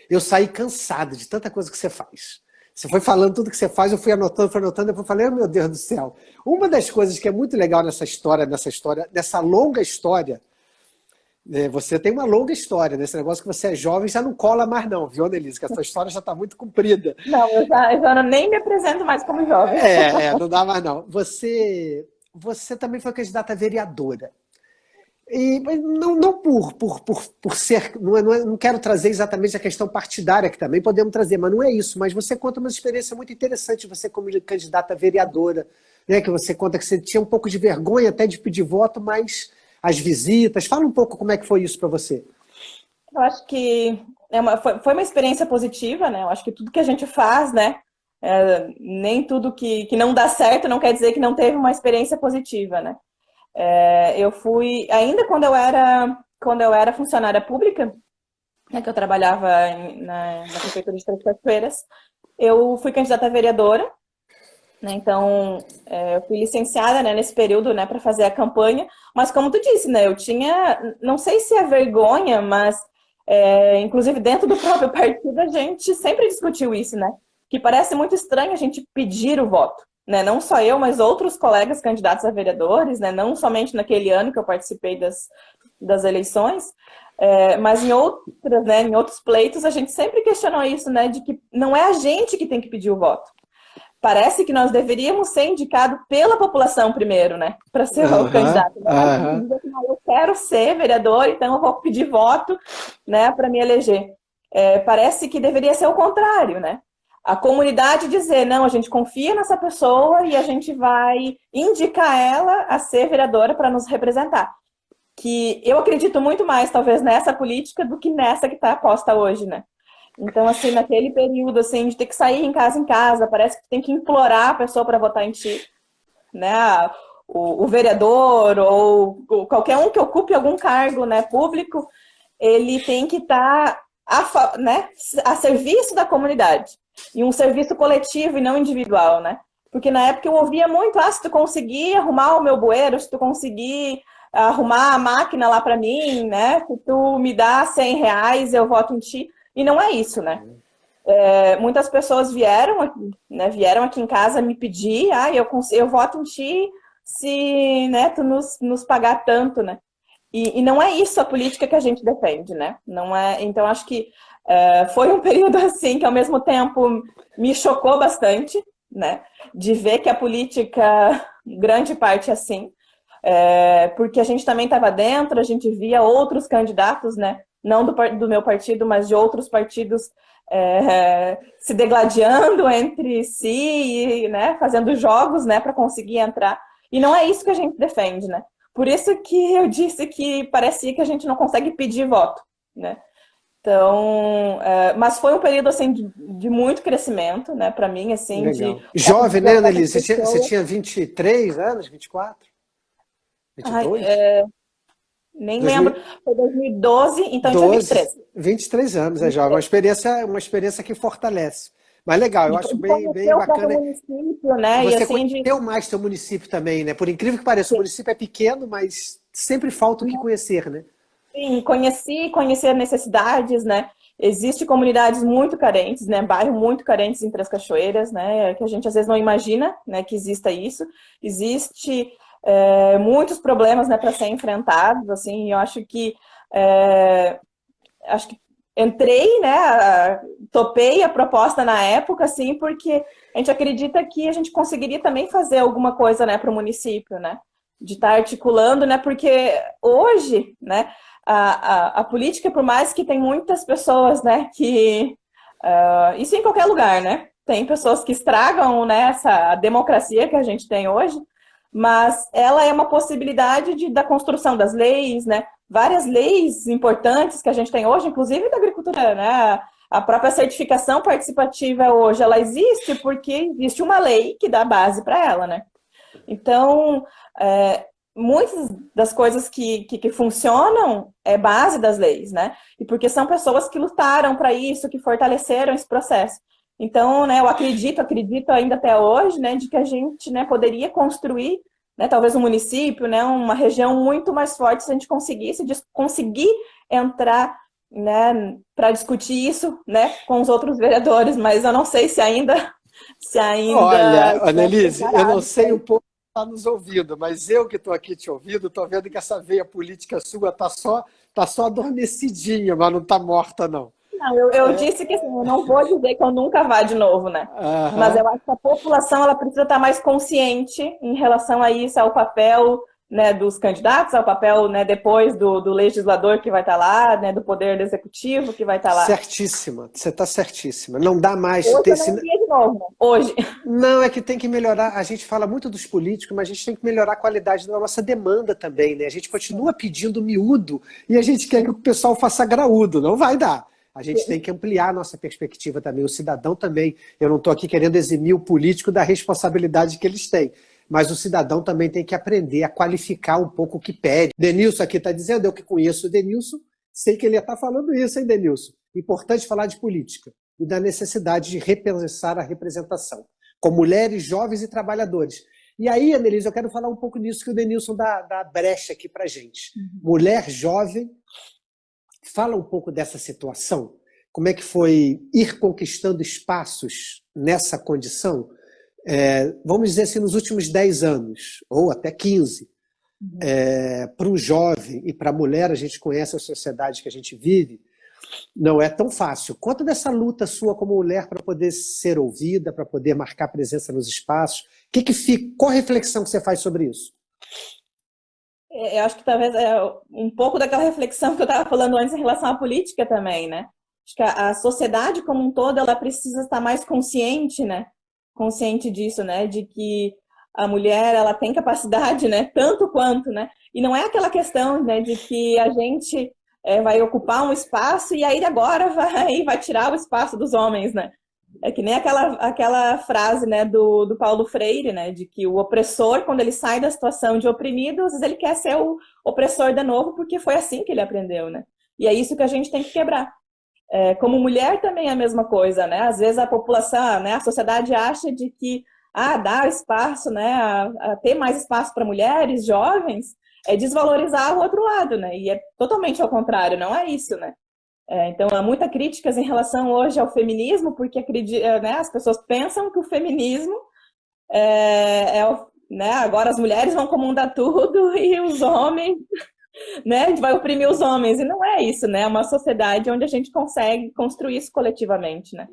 eu saí cansado de tanta coisa que você faz. Você foi falando tudo que você faz, eu fui anotando, depois eu falei, oh, meu Deus do céu. Uma das coisas que é muito legal nessa longa história, você tem uma longa história, nesse negócio que você é jovem, já não cola mais não, viu, Annelise? Que essa história já está muito comprida. Não, eu já nem me apresento mais como jovem. Não dá mais não. Você também foi candidata a vereadora. E não por ser, não quero trazer exatamente a questão partidária, que também podemos trazer, mas não é isso. Mas você conta uma experiência muito interessante, você como candidata a vereadora, né, que você conta que você tinha um pouco de vergonha até de pedir voto, mas as visitas, fala um pouco como é que foi isso para você. Eu acho que foi uma experiência positiva, né? Eu acho que tudo que a gente faz, né, nem tudo que não dá certo não quer dizer que não teve uma experiência positiva, né? Eu fui, ainda quando eu era funcionária pública, né, que eu trabalhava na Prefeitura de Três Cachoeiras, eu fui candidata a vereadora, né, então eu fui licenciada, né, nesse período, né, para fazer a campanha, mas como tu disse, né, eu tinha, não sei se é vergonha, mas inclusive dentro do próprio partido a gente sempre discutiu isso, né, que parece muito estranho a gente pedir o voto. Né, não só eu, mas outros colegas candidatos a vereadores, né, não somente naquele ano que eu participei das eleições, mas em outras, né, em outros pleitos, a gente sempre questionou isso, né, de que não é a gente que tem que pedir o voto. Parece que nós deveríamos ser indicados pela população primeiro, né, para ser o candidato. Né? Eu quero ser vereador, então eu vou pedir voto, né, para me eleger. Parece que deveria ser o contrário, né? A comunidade dizer, não, a gente confia nessa pessoa e a gente vai indicar ela a ser vereadora para nos representar. Que eu acredito muito mais, talvez, nessa política do que nessa que está posta hoje, né? Então, assim, naquele período, assim, de ter que sair em casa, parece que tem que implorar a pessoa para votar em ti, né? O vereador ou qualquer um que ocupe algum cargo, né, público, ele tem que estar né, a serviço da comunidade. E um serviço coletivo e não individual, né? Porque na época eu ouvia muito, se tu conseguir arrumar o meu bueiro, se tu conseguir arrumar a máquina lá para mim, né? Se tu me dá R$ 100, eu voto em ti. E não é isso, né? Muitas pessoas vieram aqui em casa me pedir, eu voto em ti se, né, tu nos pagar tanto, né? E não é isso a política que a gente defende, né? Não é. Então acho que foi um período assim que ao mesmo tempo me chocou bastante, né? De ver que a política, grande parte é assim, porque a gente também estava dentro, a gente via outros candidatos, né? Não do meu partido, mas de outros partidos se degladiando entre si, né, fazendo jogos, né, para conseguir entrar. E não é isso que a gente defende, né? Por isso que eu disse que parecia que a gente não consegue pedir voto, né? Então, mas foi um período assim de muito crescimento, né, para mim, assim, Legal. Jovem, né, Annelise? Você tinha 23 anos, 24? 22? Nem lembro. Foi 2012, então eu tinha 23. 23 anos, é jovem. Uma experiência que fortalece. Mas legal, eu acho bem bacana. Município, né? Você e, assim, conheceu mais seu município também, né? Por incrível que pareça, o município é pequeno, mas sempre falta o que conhecer, né? Sim, conhecer necessidades, né? Existem comunidades muito carentes, né? Bairros muito carentes em Três Cachoeiras, né? Que a gente às vezes não imagina, né? Que exista isso. Existe muitos problemas, né? Para serem enfrentados, assim. Eu acho que entrei, né? Topei a proposta na época, assim, porque a gente acredita que a gente conseguiria também fazer alguma coisa, né? Para o município, né? De estar articulando, né? Porque hoje, né? A política, por mais que tem muitas pessoas, né, que... isso em qualquer lugar, né? Tem pessoas que estragam, né, essa democracia que a gente tem hoje, mas ela é uma possibilidade da construção das leis, né? Várias leis importantes que a gente tem hoje, inclusive da agricultura, né? A própria certificação participativa hoje, ela existe porque existe uma lei que dá base para ela, né? Então, muitas das coisas que funcionam é base das leis, né? E porque são pessoas que lutaram para isso, que fortaleceram esse processo. Então, né, eu acredito ainda até hoje, né, de que a gente, né, poderia construir, né, talvez um município, né, uma região muito mais forte se a gente conseguir entrar, né, para discutir isso, né, com os outros vereadores, mas eu não sei se ainda Olha, Annelise, eu não sei um pouco está nos ouvindo, mas eu que estou aqui te ouvindo, estou vendo que essa veia política sua tá só adormecidinha, mas não está morta, não. Não, eu disse que assim, eu não vou dizer que eu nunca vá de novo, né? Mas eu acho que a população ela precisa estar mais consciente em relação a isso, ao papel, né, dos candidatos, ao papel, né, depois do legislador que vai estar lá, né, do poder executivo que vai estar lá. Certíssima, você está certíssima. Não dá mais... Hoje eu não iria de novo, né? Hoje. Não, é que tem que melhorar. A gente fala muito dos políticos, mas a gente tem que melhorar a qualidade da nossa demanda também, né? A gente continua pedindo miúdo e a gente quer que o pessoal faça graúdo. Não vai dar. A gente tem que ampliar a nossa perspectiva também. O cidadão também. Eu não estou aqui querendo eximir o político da responsabilidade que eles têm. Mas o cidadão também tem que aprender a qualificar um pouco o que pede. Denilson aqui está dizendo, eu que conheço o Denilson, sei que ele ia estar falando isso, hein, Denilson? Importante falar de política e da necessidade de repensar a representação, com mulheres, jovens e trabalhadores. E aí, Annelise, eu quero falar um pouco nisso que o Denilson dá brecha aqui para a gente. Mulher, jovem, fala um pouco dessa situação. Como é que foi ir conquistando espaços nessa condição? Vamos dizer assim, nos últimos 10 anos, ou até 15. Para um jovem e para a mulher, a gente conhece a sociedade que a gente vive, não é tão fácil. Conta dessa luta sua como mulher para poder ser ouvida, para poder marcar presença nos espaços. Qual a reflexão que você faz sobre isso? Eu acho que talvez um pouco daquela reflexão que eu estava falando antes em relação à política também, né? Acho que a sociedade como um todo, ela precisa estar mais consciente, né? Consciente disso, né? De que a mulher, ela tem capacidade, né? Tanto quanto, né? E não é aquela questão, né? De que a gente vai ocupar um espaço e aí agora vai tirar o espaço dos homens, né? É que nem aquela frase, né, do Paulo Freire, né, de que o opressor, quando ele sai da situação de oprimido, às vezes ele quer ser o opressor de novo, porque foi assim que ele aprendeu, né? E é isso que a gente tem que quebrar. Como mulher também é a mesma coisa, né? Às vezes a população, né, a sociedade acha de que dá espaço, né, a ter mais espaço para mulheres, jovens, é desvalorizar o outro lado, né? E é totalmente ao contrário, não é isso, né? Então, há muitas críticas em relação hoje ao feminismo, porque né, as pessoas pensam que o feminismo né, agora as mulheres vão comandar tudo e os homens, né, a gente vai oprimir os homens. E não é isso, né? É uma sociedade onde a gente consegue construir isso coletivamente, né?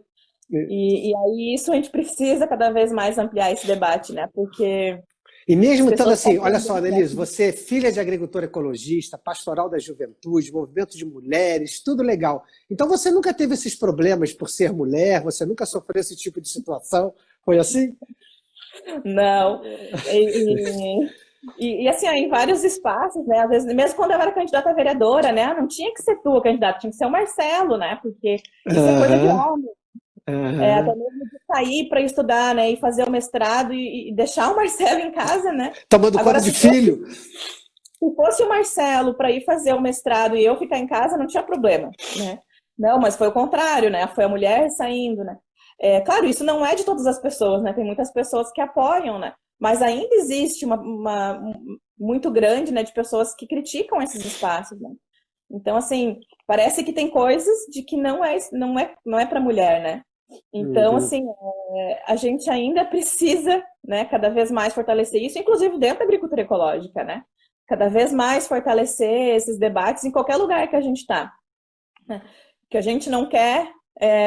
E aí isso a gente precisa cada vez mais ampliar esse debate, né? Porque E as mesmo estando pessoas assim, estão olha só, perdendo, né? Annelise, você é filha de agricultor ecologista, pastoral da juventude, movimento de mulheres, tudo legal. Então você nunca teve esses problemas por ser mulher, você nunca sofreu esse tipo de situação, foi assim? Não. Assim, ó, em vários espaços, né? Às vezes, mesmo quando eu era candidata a vereadora, né? Não tinha que ser tu a candidata, tinha que ser o Marcelo, né? Porque isso é coisa de Aham, homem. Até aham. mesmo de sair para estudar, né? E fazer o mestrado e deixar o Marcelo em casa, né? Tomando conta Agora, de filho. se fosse o Marcelo para ir fazer o mestrado e eu ficar em casa, não tinha problema, né? Não, mas foi o contrário, né? Foi a mulher saindo, né? Claro, isso não é de todas as pessoas, né? Tem muitas pessoas que apoiam, né? Mas ainda existe muito grande, né, de pessoas que criticam esses espaços, né? Então, assim, parece que tem coisas de que não é para mulher, né? Então, Uhum. assim, a gente ainda precisa, né, cada vez mais fortalecer isso, inclusive dentro da agricultura ecológica, né? Cada vez mais fortalecer esses debates em qualquer lugar que a gente está, né? Que a gente não quer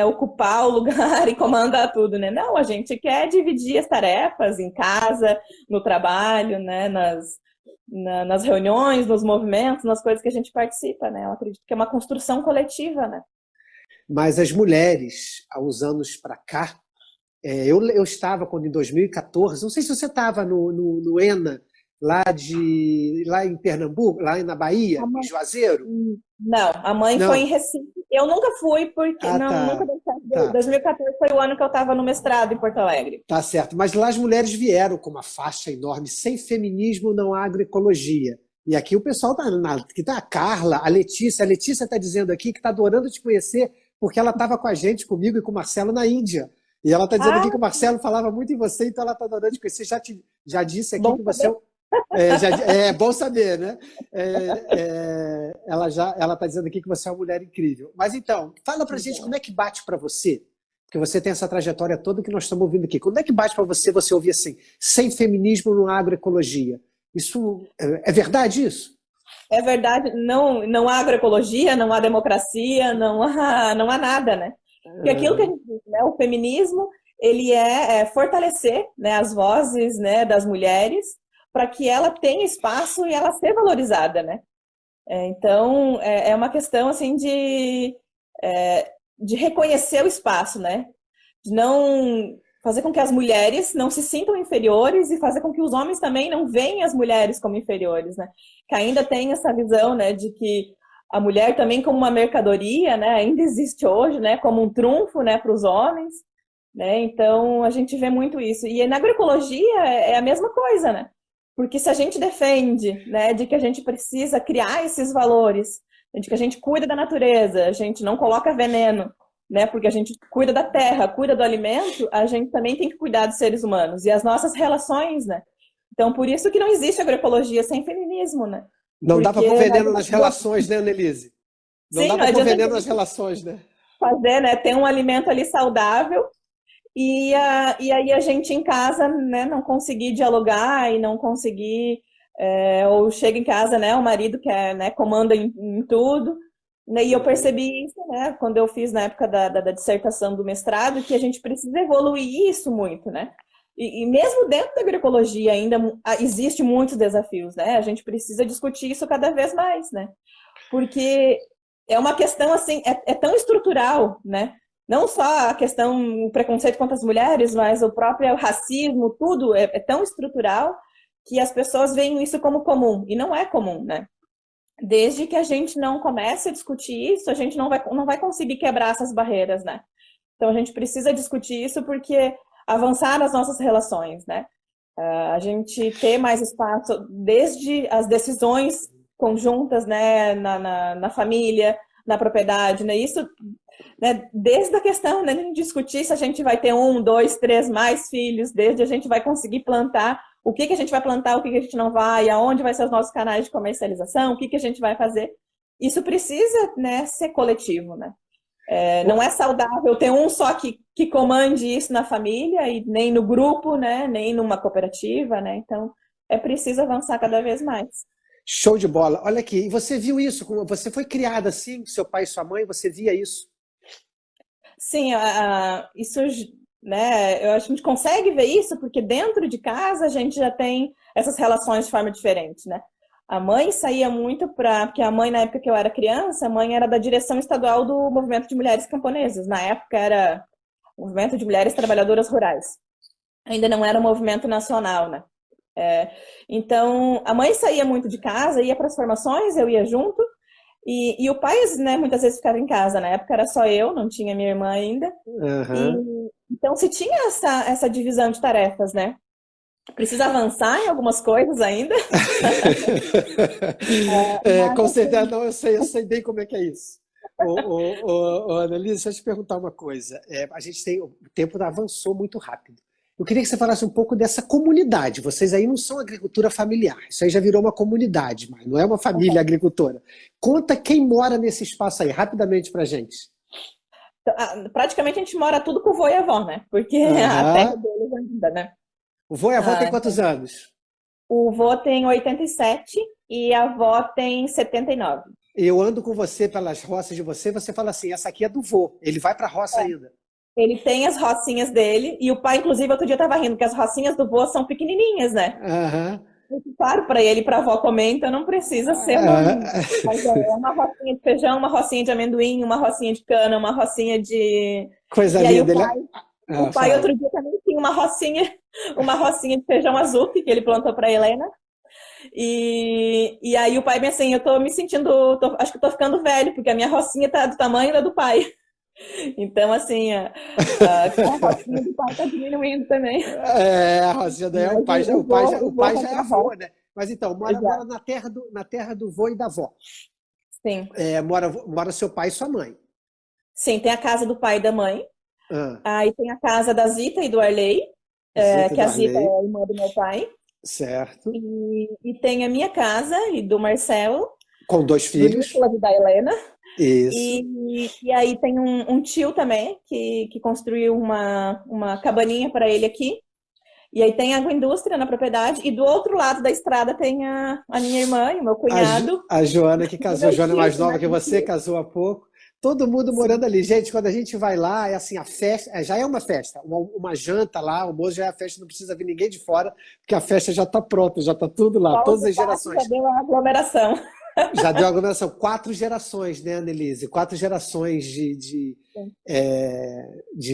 ocupar o lugar e comandar tudo, né? Não, a gente quer dividir as tarefas em casa, no trabalho, né? Nas reuniões, nos movimentos, nas coisas que a gente participa, né? Eu acredito que é uma construção coletiva, né? Mas as mulheres, há uns anos para cá, eu estava quando em 2014, não sei se você estava no ENA, lá em Pernambuco, lá na Bahia, em Juazeiro. Não, a mãe foi em Não. Recife. Eu nunca fui porque Ah, não, nunca tá. deu certo. Tá. 2014 foi o ano que eu estava no mestrado em Porto Alegre. Tá certo. Mas lá as mulheres vieram com uma faixa enorme. Sem feminismo não há agroecologia. E aqui o pessoal que tá a Carla, a Letícia. A Letícia está dizendo aqui que está adorando te conhecer porque ela estava com a gente, comigo e com o Marcelo na Índia. E ela está dizendo aqui Ah, que o Marcelo falava muito em você, então ela está adorando te conhecer. Já disse aqui bom que você saber. é bom saber, né? Ela está dizendo aqui que você é uma mulher incrível. Mas então, fala pra gente como é que bate para você, porque você tem essa trajetória toda que nós estamos ouvindo aqui. Como é que bate para você ouvir assim, sem feminismo não há agroecologia? Isso é verdade isso? É verdade, não há agroecologia, não há democracia, não há nada, né? Porque aquilo que a gente diz, né, o feminismo, ele é fortalecer, né, as vozes, né, das mulheres para que ela tenha espaço e ela ser valorizada, né? Então, é uma questão, assim, de reconhecer o espaço, né? De não fazer com que as mulheres não se sintam inferiores e fazer com que os homens também não veem as mulheres como inferiores, né? Que ainda tem essa visão, né, de que a mulher também como uma mercadoria, né, ainda existe hoje, né, como um trunfo, né, para os homens, né? Então a gente vê muito isso. E na agroecologia é a mesma coisa, né? Porque se a gente defende, né, de que a gente precisa criar esses valores, de que a gente cuida da natureza, a gente não coloca veneno, né, porque a gente cuida da terra, cuida do alimento, a gente também tem que cuidar dos seres humanos e as nossas relações, né? Então, por isso que não existe agroecologia sem feminismo, né? Não dá para pôr Porque não veneno adianta nas relações, né, Annelise? Não sim, dá não para pôr adianta veneno nas relações, né? fazer, né, ter um alimento ali saudável e aí a gente em casa, né, não conseguir dialogar e não conseguir, ou chega em casa, né, o marido que né, comanda em tudo, né, e eu Uhum. percebi isso, né, quando eu fiz na época da dissertação do mestrado, que a gente precisa evoluir isso muito, né, e mesmo dentro da agroecologia ainda existe muitos desafios, né, a gente precisa discutir isso cada vez mais, né, porque é uma questão assim, é tão estrutural, né? Não só a questão, o preconceito contra as mulheres, mas o próprio racismo, tudo é tão estrutural que as pessoas veem isso como comum, e não é comum, né? Desde que a gente não comece a discutir isso, a gente não vai conseguir quebrar essas barreiras, né? Então a gente precisa discutir isso porque avançar nas nossas relações, né? A gente ter mais espaço desde as decisões conjuntas, né, na família, na propriedade, né, isso, né, desde a questão, né, de discutir se a gente vai ter um, dois, três mais filhos, desde a gente vai conseguir plantar o que que a gente vai plantar, o que que a gente não vai, aonde vai ser os nossos canais de comercialização, o que que a gente vai fazer. Isso precisa, né, ser coletivo, né? Não é saudável ter um só que comande isso na família e nem no grupo, né, nem numa cooperativa, né? Então, é preciso avançar cada vez mais. Show de bola. Olha aqui, e você viu isso? Você foi criada assim, seu pai e sua mãe, você via isso? Sim, isso, né, a gente consegue ver isso porque dentro de casa a gente já tem essas relações de forma diferente, né? A mãe saía muito porque a mãe, na época que eu era criança, a mãe era da direção estadual do Movimento de Mulheres Camponesas. Na época era o Movimento de Mulheres Trabalhadoras Rurais. Ainda não era um movimento nacional, né? Então, a mãe saía muito de casa, ia para as formações, eu ia junto, e o pai, né, muitas vezes ficava em casa. Na época era só eu, não tinha minha irmã ainda. Então, se tinha essa divisão de tarefas, né? Precisa avançar em algumas coisas ainda. Com certeza, não, eu sei bem como é que é isso. Annelise, deixa eu te perguntar uma coisa. A gente tem, o tempo avançou muito rápido. Eu queria que você falasse um pouco dessa comunidade. Vocês aí não são agricultura familiar, isso aí já virou uma comunidade, mas não é uma família agricultora. Conta quem mora nesse espaço aí, rapidamente pra gente. Praticamente a gente mora tudo com o vô e a avó, né? Porque a terra deles ainda, né? O vô e a avó tem quantos anos? O vô tem 87 e a avó tem 79. Eu ando com você pelas roças de você fala assim, essa aqui é do vô, ele vai pra roça ainda. Ele tem as rocinhas dele, e o pai, inclusive, outro dia estava rindo, que as rocinhas do vô são pequenininhas, né? Claro, para ele e para a avó comer, então não precisa ser mas é uma rocinha de feijão, uma rocinha de amendoim, uma rocinha de cana, uma rocinha de... Coisa e aí linda. o pai outro dia também tinha uma rocinha de feijão azul que ele plantou para Helena. E aí o pai bem assim, eu tô me sentindo, acho que eu tô ficando velho, porque a minha rocinha tá do tamanho da do pai. Então, assim, a rocinha do pai tá diminuindo também. A rocinha daí o pai já é avô, né? Mas então, mora na terra do vô e da avó. Sim. Mora seu pai e sua mãe. Sim, tem a casa do pai e da mãe. Aí tem a casa da Zita e do Arley, que a Zita é a irmã do meu pai. Certo. E tem a minha casa e do Marcelo. Com 2 filhos. Do Nicolas e da Helena. Isso. E aí tem um tio também que construiu uma cabaninha para ele aqui. E aí tem agroindústria na propriedade. E do outro lado da estrada tem a minha irmã e o meu cunhado. A Joana que casou. A Joana é mais nova que você, casou há pouco. Todo mundo morando ali. Gente, quando a gente vai lá, é assim, a festa, já é uma festa. Uma janta lá, o almoço já é a festa, não precisa vir ninguém de fora, porque a festa já está pronta, já está tudo lá, todas as gerações. Já deu a aglomeração. Já deu aglomeração. 4 gerações, né, Annelise? 4 gerações de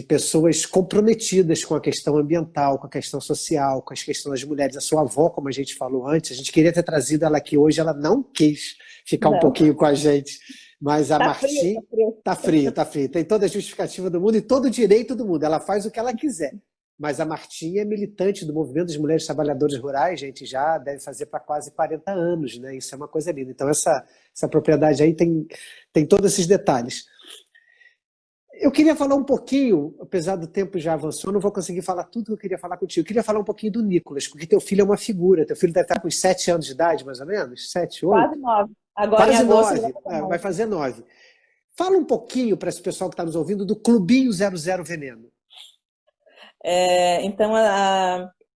pessoas comprometidas com a questão ambiental, com a questão social, com as questões das mulheres. A sua avó, como a gente falou antes, a gente queria ter trazido ela aqui hoje, ela não quis ficar um pouquinho com a gente. Mas a Martinha tá frio. Tem toda a justificativa do mundo e todo o direito do mundo. Ela faz o que ela quiser. Mas a Martinha é militante do Movimento das Mulheres Trabalhadoras Rurais, gente, já deve fazer para quase 40 anos, né? Isso é uma coisa linda. Então, essa propriedade aí tem todos esses detalhes. Eu queria falar um pouquinho, apesar do tempo já avançou, não vou conseguir falar tudo que eu queria falar contigo. Eu queria falar um pouquinho do Nicolas, porque teu filho é uma figura. Teu filho deve estar com 7 anos de idade, mais ou menos? 7, 8? Quase 9. Agora quase em agosto 9. Vai fazer 9. Fala um pouquinho para esse pessoal que está nos ouvindo do Clubinho 00 Veneno. Então,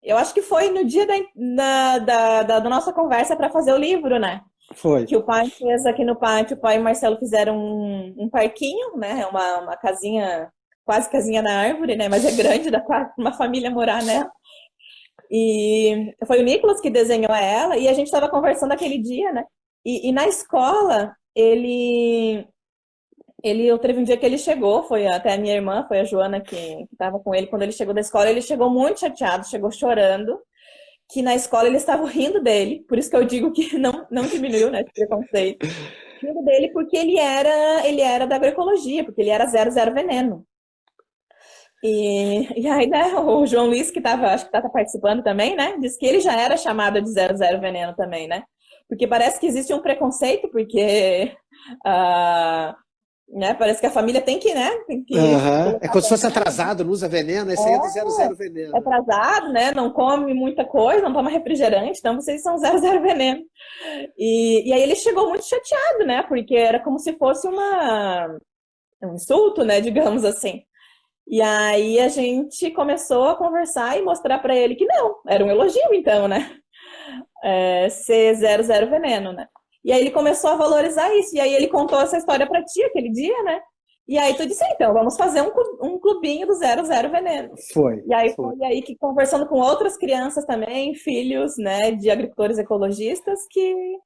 eu acho que foi no dia da nossa conversa para fazer o livro, né? Foi. Que o pai fez aqui no pátio, o pai e o Marcelo fizeram um parquinho, né? Uma casinha, quase casinha na árvore, né? Mas é grande, dá para uma família morar nela. E foi o Nicolas que desenhou ela, e a gente estava conversando aquele dia, né? E na escola, eu teve um dia que ele chegou, foi até a minha irmã, foi a Joana que estava com ele quando ele chegou da escola. Ele chegou muito chateado, chegou chorando, que na escola eles estavam rindo dele. Por isso que eu digo que não diminuiu, né, esse preconceito. Rindo dele porque ele era da agroecologia, porque ele era 00 veneno. E aí, né, o João Luiz, que acho que tá participando também, né, disse que ele já era chamado de 00 veneno também, né? Porque parece que existe um preconceito, porque né? Parece que a família tem que, né? Tem que Aham. É colocar como se fosse veneno. atrasado, não usa veneno, esse aí é do zero zero É veneno. atrasado, né? Não come muita coisa, não toma refrigerante, então vocês são zero zero veneno. E aí ele chegou muito chateado, né? Porque era como se fosse um insulto, né? Digamos assim. E aí a gente começou a conversar e mostrar para ele que não, era um elogio, então, né? Ser zero zero veneno, né? E aí ele começou a valorizar isso. E aí ele contou essa história para ti aquele dia, né? E aí tu disse, então, vamos fazer um clubinho do zero zero veneno. Foi, E aí foi. foi aí que conversando com outras crianças também, filhos, né, de agricultores ecologistas que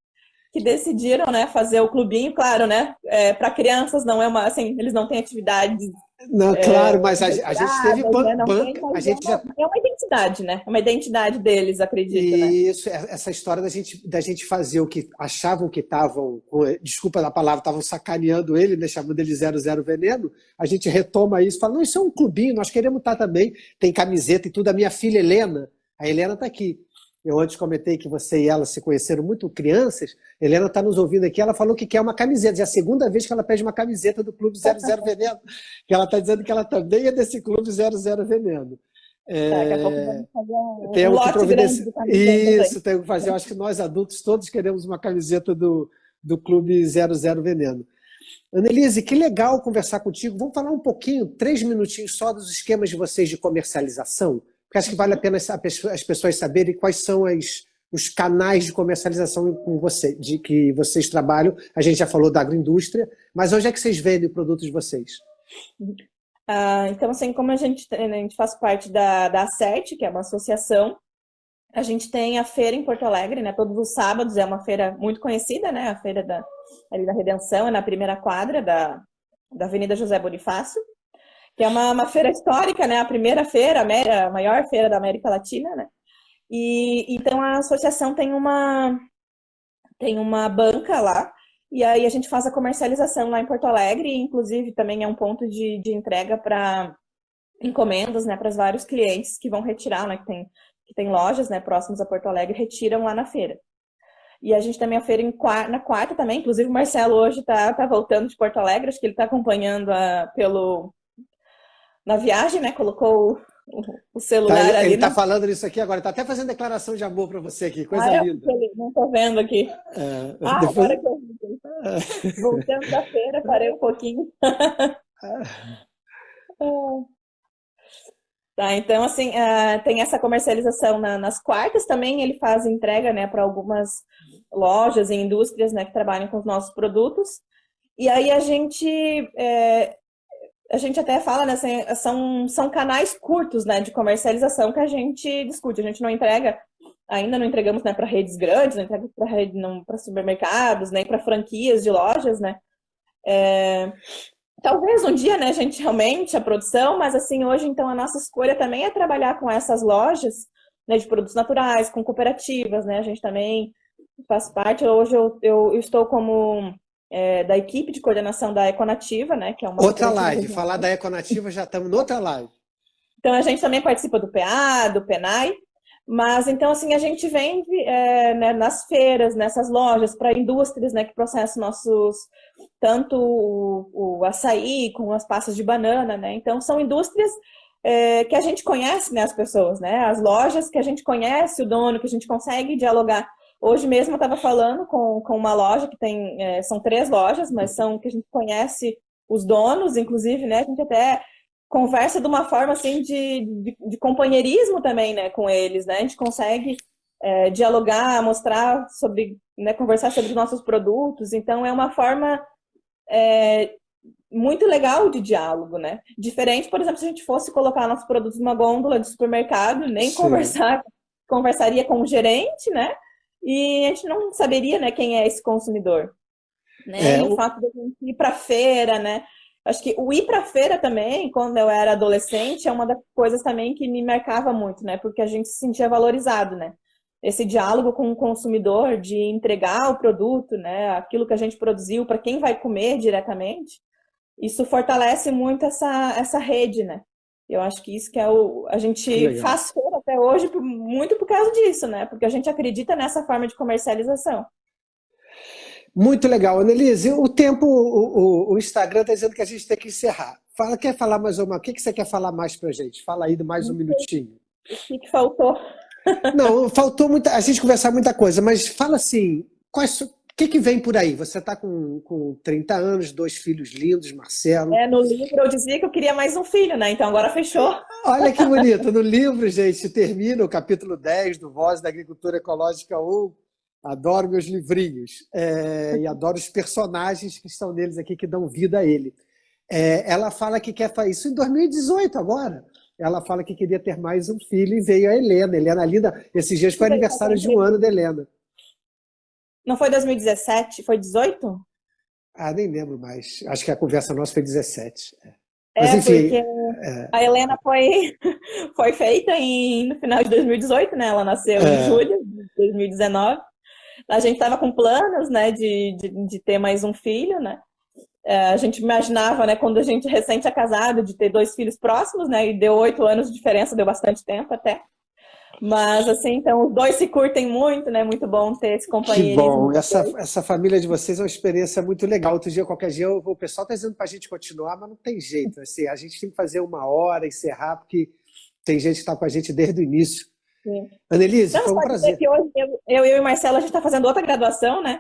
decidiram, né, fazer o clubinho, claro, né, para crianças não é uma, assim, eles não têm atividades Não, claro, mas a gente teve reguladas, né, não tem, banca, a mas gente já. é uma identidade, né, é uma identidade deles, acredito, né. E isso, essa história da gente fazer o que achavam que estavam, desculpa a palavra, estavam sacaneando ele, né, chamando ele zero zero veneno, a gente retoma isso, fala, não, isso é um clubinho, nós queremos estar também, tem camiseta e tudo. A minha filha Helena, a Helena está aqui. Eu antes comentei que você e ela se conheceram muito crianças. A Helena está nos ouvindo aqui, ela falou que quer uma camiseta. Já é a segunda vez que ela pede uma camiseta do Clube zero zero Veneno, que ela está dizendo que ela também é desse Clube zero zero Veneno. Daqui a pouco vamos fazer um Temos que lote grande providenciar. de camisetas aí. Isso, temos que fazer. Eu acho que nós adultos todos queremos uma camiseta do Clube zero zero Veneno. Annelise, que legal conversar contigo. Vamos falar um pouquinho, 3 minutinhos só dos esquemas de vocês de comercialização? Porque acho que vale a pena as pessoas saberem quais são os canais de comercialização com você, de que vocês trabalham. A gente já falou da agroindústria, mas onde é que vocês vendem o produto de vocês? Então, assim, como a gente faz parte da ACERT, que é uma associação, a gente tem a feira em Porto Alegre, né? Todos os sábados, é uma feira muito conhecida, né? A feira ali da Redenção, é na primeira quadra da Avenida José Bonifácio, que é uma feira histórica, né? A primeira feira, a maior feira da América Latina, né? E então a associação tem uma banca lá, e aí a gente faz a comercialização lá em Porto Alegre, e inclusive também é um ponto de entrega para encomendas, né, para os vários clientes que vão retirar, né, que tem lojas, né, próximas a Porto Alegre, retiram lá na feira. E a gente também a feira na quarta também, inclusive o Marcelo hoje tá voltando de Porto Alegre, acho que ele está acompanhando na viagem, né, colocou o celular Ele ali. está falando isso aqui agora, está até fazendo declaração de amor para você aqui, coisa linda. Não estou vendo aqui. Depois... Agora que eu vi. Voltando da feira, parei um pouquinho. Tá, então, assim, tem essa comercialização nas quartas também, ele faz entrega, né, para algumas lojas e indústrias, né, que trabalham com os nossos produtos. E aí a gente até fala, né, são canais curtos, né, de comercialização que a gente discute. A gente não entrega, ainda não entregamos, né, para redes grandes, não entrega para supermercados, nem para franquias de lojas, né. Talvez um dia, né, a gente realmente, a produção, mas assim, hoje, então, a nossa escolha também é trabalhar com essas lojas, né, de produtos naturais, com cooperativas, né, a gente também faz parte. Hoje eu estou como da equipe de coordenação da Econativa, né, que é uma outra live, falar da Econativa, já estamos noutra live. Então, a gente também participa do PA, do PENAI, mas, então, assim, a gente vende né, nas feiras, nessas lojas, para indústrias, né, que processam tanto o açaí com as passas de banana, né? Então, são indústrias que a gente conhece, né, as pessoas, né? As lojas que a gente conhece o dono, que a gente consegue dialogar. Hoje mesmo eu estava falando com uma loja que tem, são 3 lojas, mas são que a gente conhece os donos, inclusive, né? A gente até conversa de uma forma assim de companheirismo também, né, com eles, né? A gente consegue dialogar, mostrar sobre, né, conversar sobre os nossos produtos. Então é uma forma muito legal de diálogo, né? Diferente, por exemplo, se a gente fosse colocar nossos produtos numa gôndola de supermercado, nem conversaria com o gerente, né? E a gente não saberia, né, quem é esse consumidor, né? E o fato de a gente ir para feira, né? Acho que o ir para a feira também, quando eu era adolescente, é uma das coisas também que me marcava muito, né? Porque a gente se sentia valorizado, né? Esse diálogo com o consumidor, de entregar o produto, né? Aquilo que a gente produziu para quem vai comer diretamente, isso fortalece muito essa rede, né? Eu acho que isso que é a gente faz feira até hoje muito por causa disso, né? Porque a gente acredita nessa forma de comercialização. Muito legal. Annelise, o tempo, o Instagram está dizendo que a gente tem que encerrar. Quer falar mais uma? O que você quer falar mais para a gente? Fala aí mais um minutinho. O que faltou? Não, faltou a gente conversar muita coisa, mas fala assim, o que vem por aí? Você está com 30 anos, 2 filhos lindos, Marcelo. No livro eu dizia que eu queria mais um filho, né? Então agora fechou. Olha que bonito. No livro, gente, termina o capítulo 10 do Voz da Agricultura Ecológica 1. Adoro meus livrinhos. E adoro os personagens que estão neles aqui, que dão vida a ele. Ela fala que quer fazer isso em 2018 agora. Ela fala que queria ter mais um filho e veio a Helena. Helena linda. Esses dias foi aniversário de 1 ano da Helena. Não foi 2017? Foi 18? Nem lembro mais. Acho que a conversa nossa foi 17. Mas, enfim, porque a Helena foi feita no final de 2018, né? Ela nasceu em julho de 2019. A gente estava com planos, né, de ter mais um filho, né? A gente imaginava, né, quando a gente recém tinha casado, de ter 2 filhos próximos, né? E deu 8 anos de diferença, deu bastante tempo até. Mas, assim, então, os 2 se curtem muito, né? Muito bom ter esse companheirismo. Que bom. Essa família de vocês é uma experiência muito legal. Outro dia, qualquer dia, o pessoal está dizendo para a gente continuar, mas não tem jeito. Assim, a gente tem que fazer 1 hora, encerrar, porque tem gente que está com a gente desde o início. Sim. Annelise, foi um prazer. Que hoje eu e o Marcelo, a gente está fazendo outra graduação, né?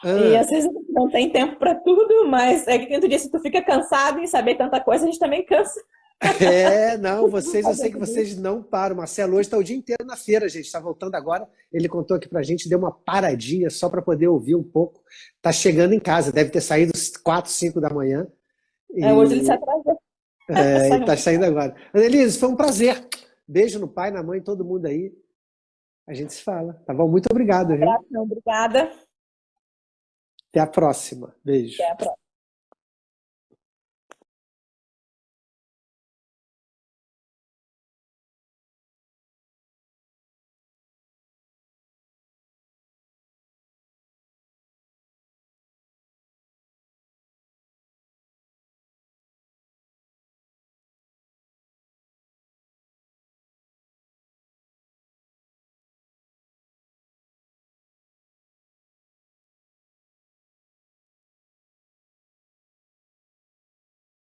E às vezes não tem tempo para tudo, mas é que dentro disso tu fica cansado em saber tanta coisa, a gente também cansa. Não, eu sei que vocês não param. Marcelo hoje está o dia inteiro na feira, gente. Está voltando agora. Ele contou aqui para a gente, deu uma paradinha só para poder ouvir um pouco. Está chegando em casa, deve ter saído às 4, 5 da manhã. Hoje ele se atrasou. Está saindo agora. Annelise, foi um prazer. Beijo no pai, na mãe, todo mundo aí. A gente se fala. Tá bom? Muito obrigado, viu? Obrigada. Até a próxima. Beijo. Até a próxima.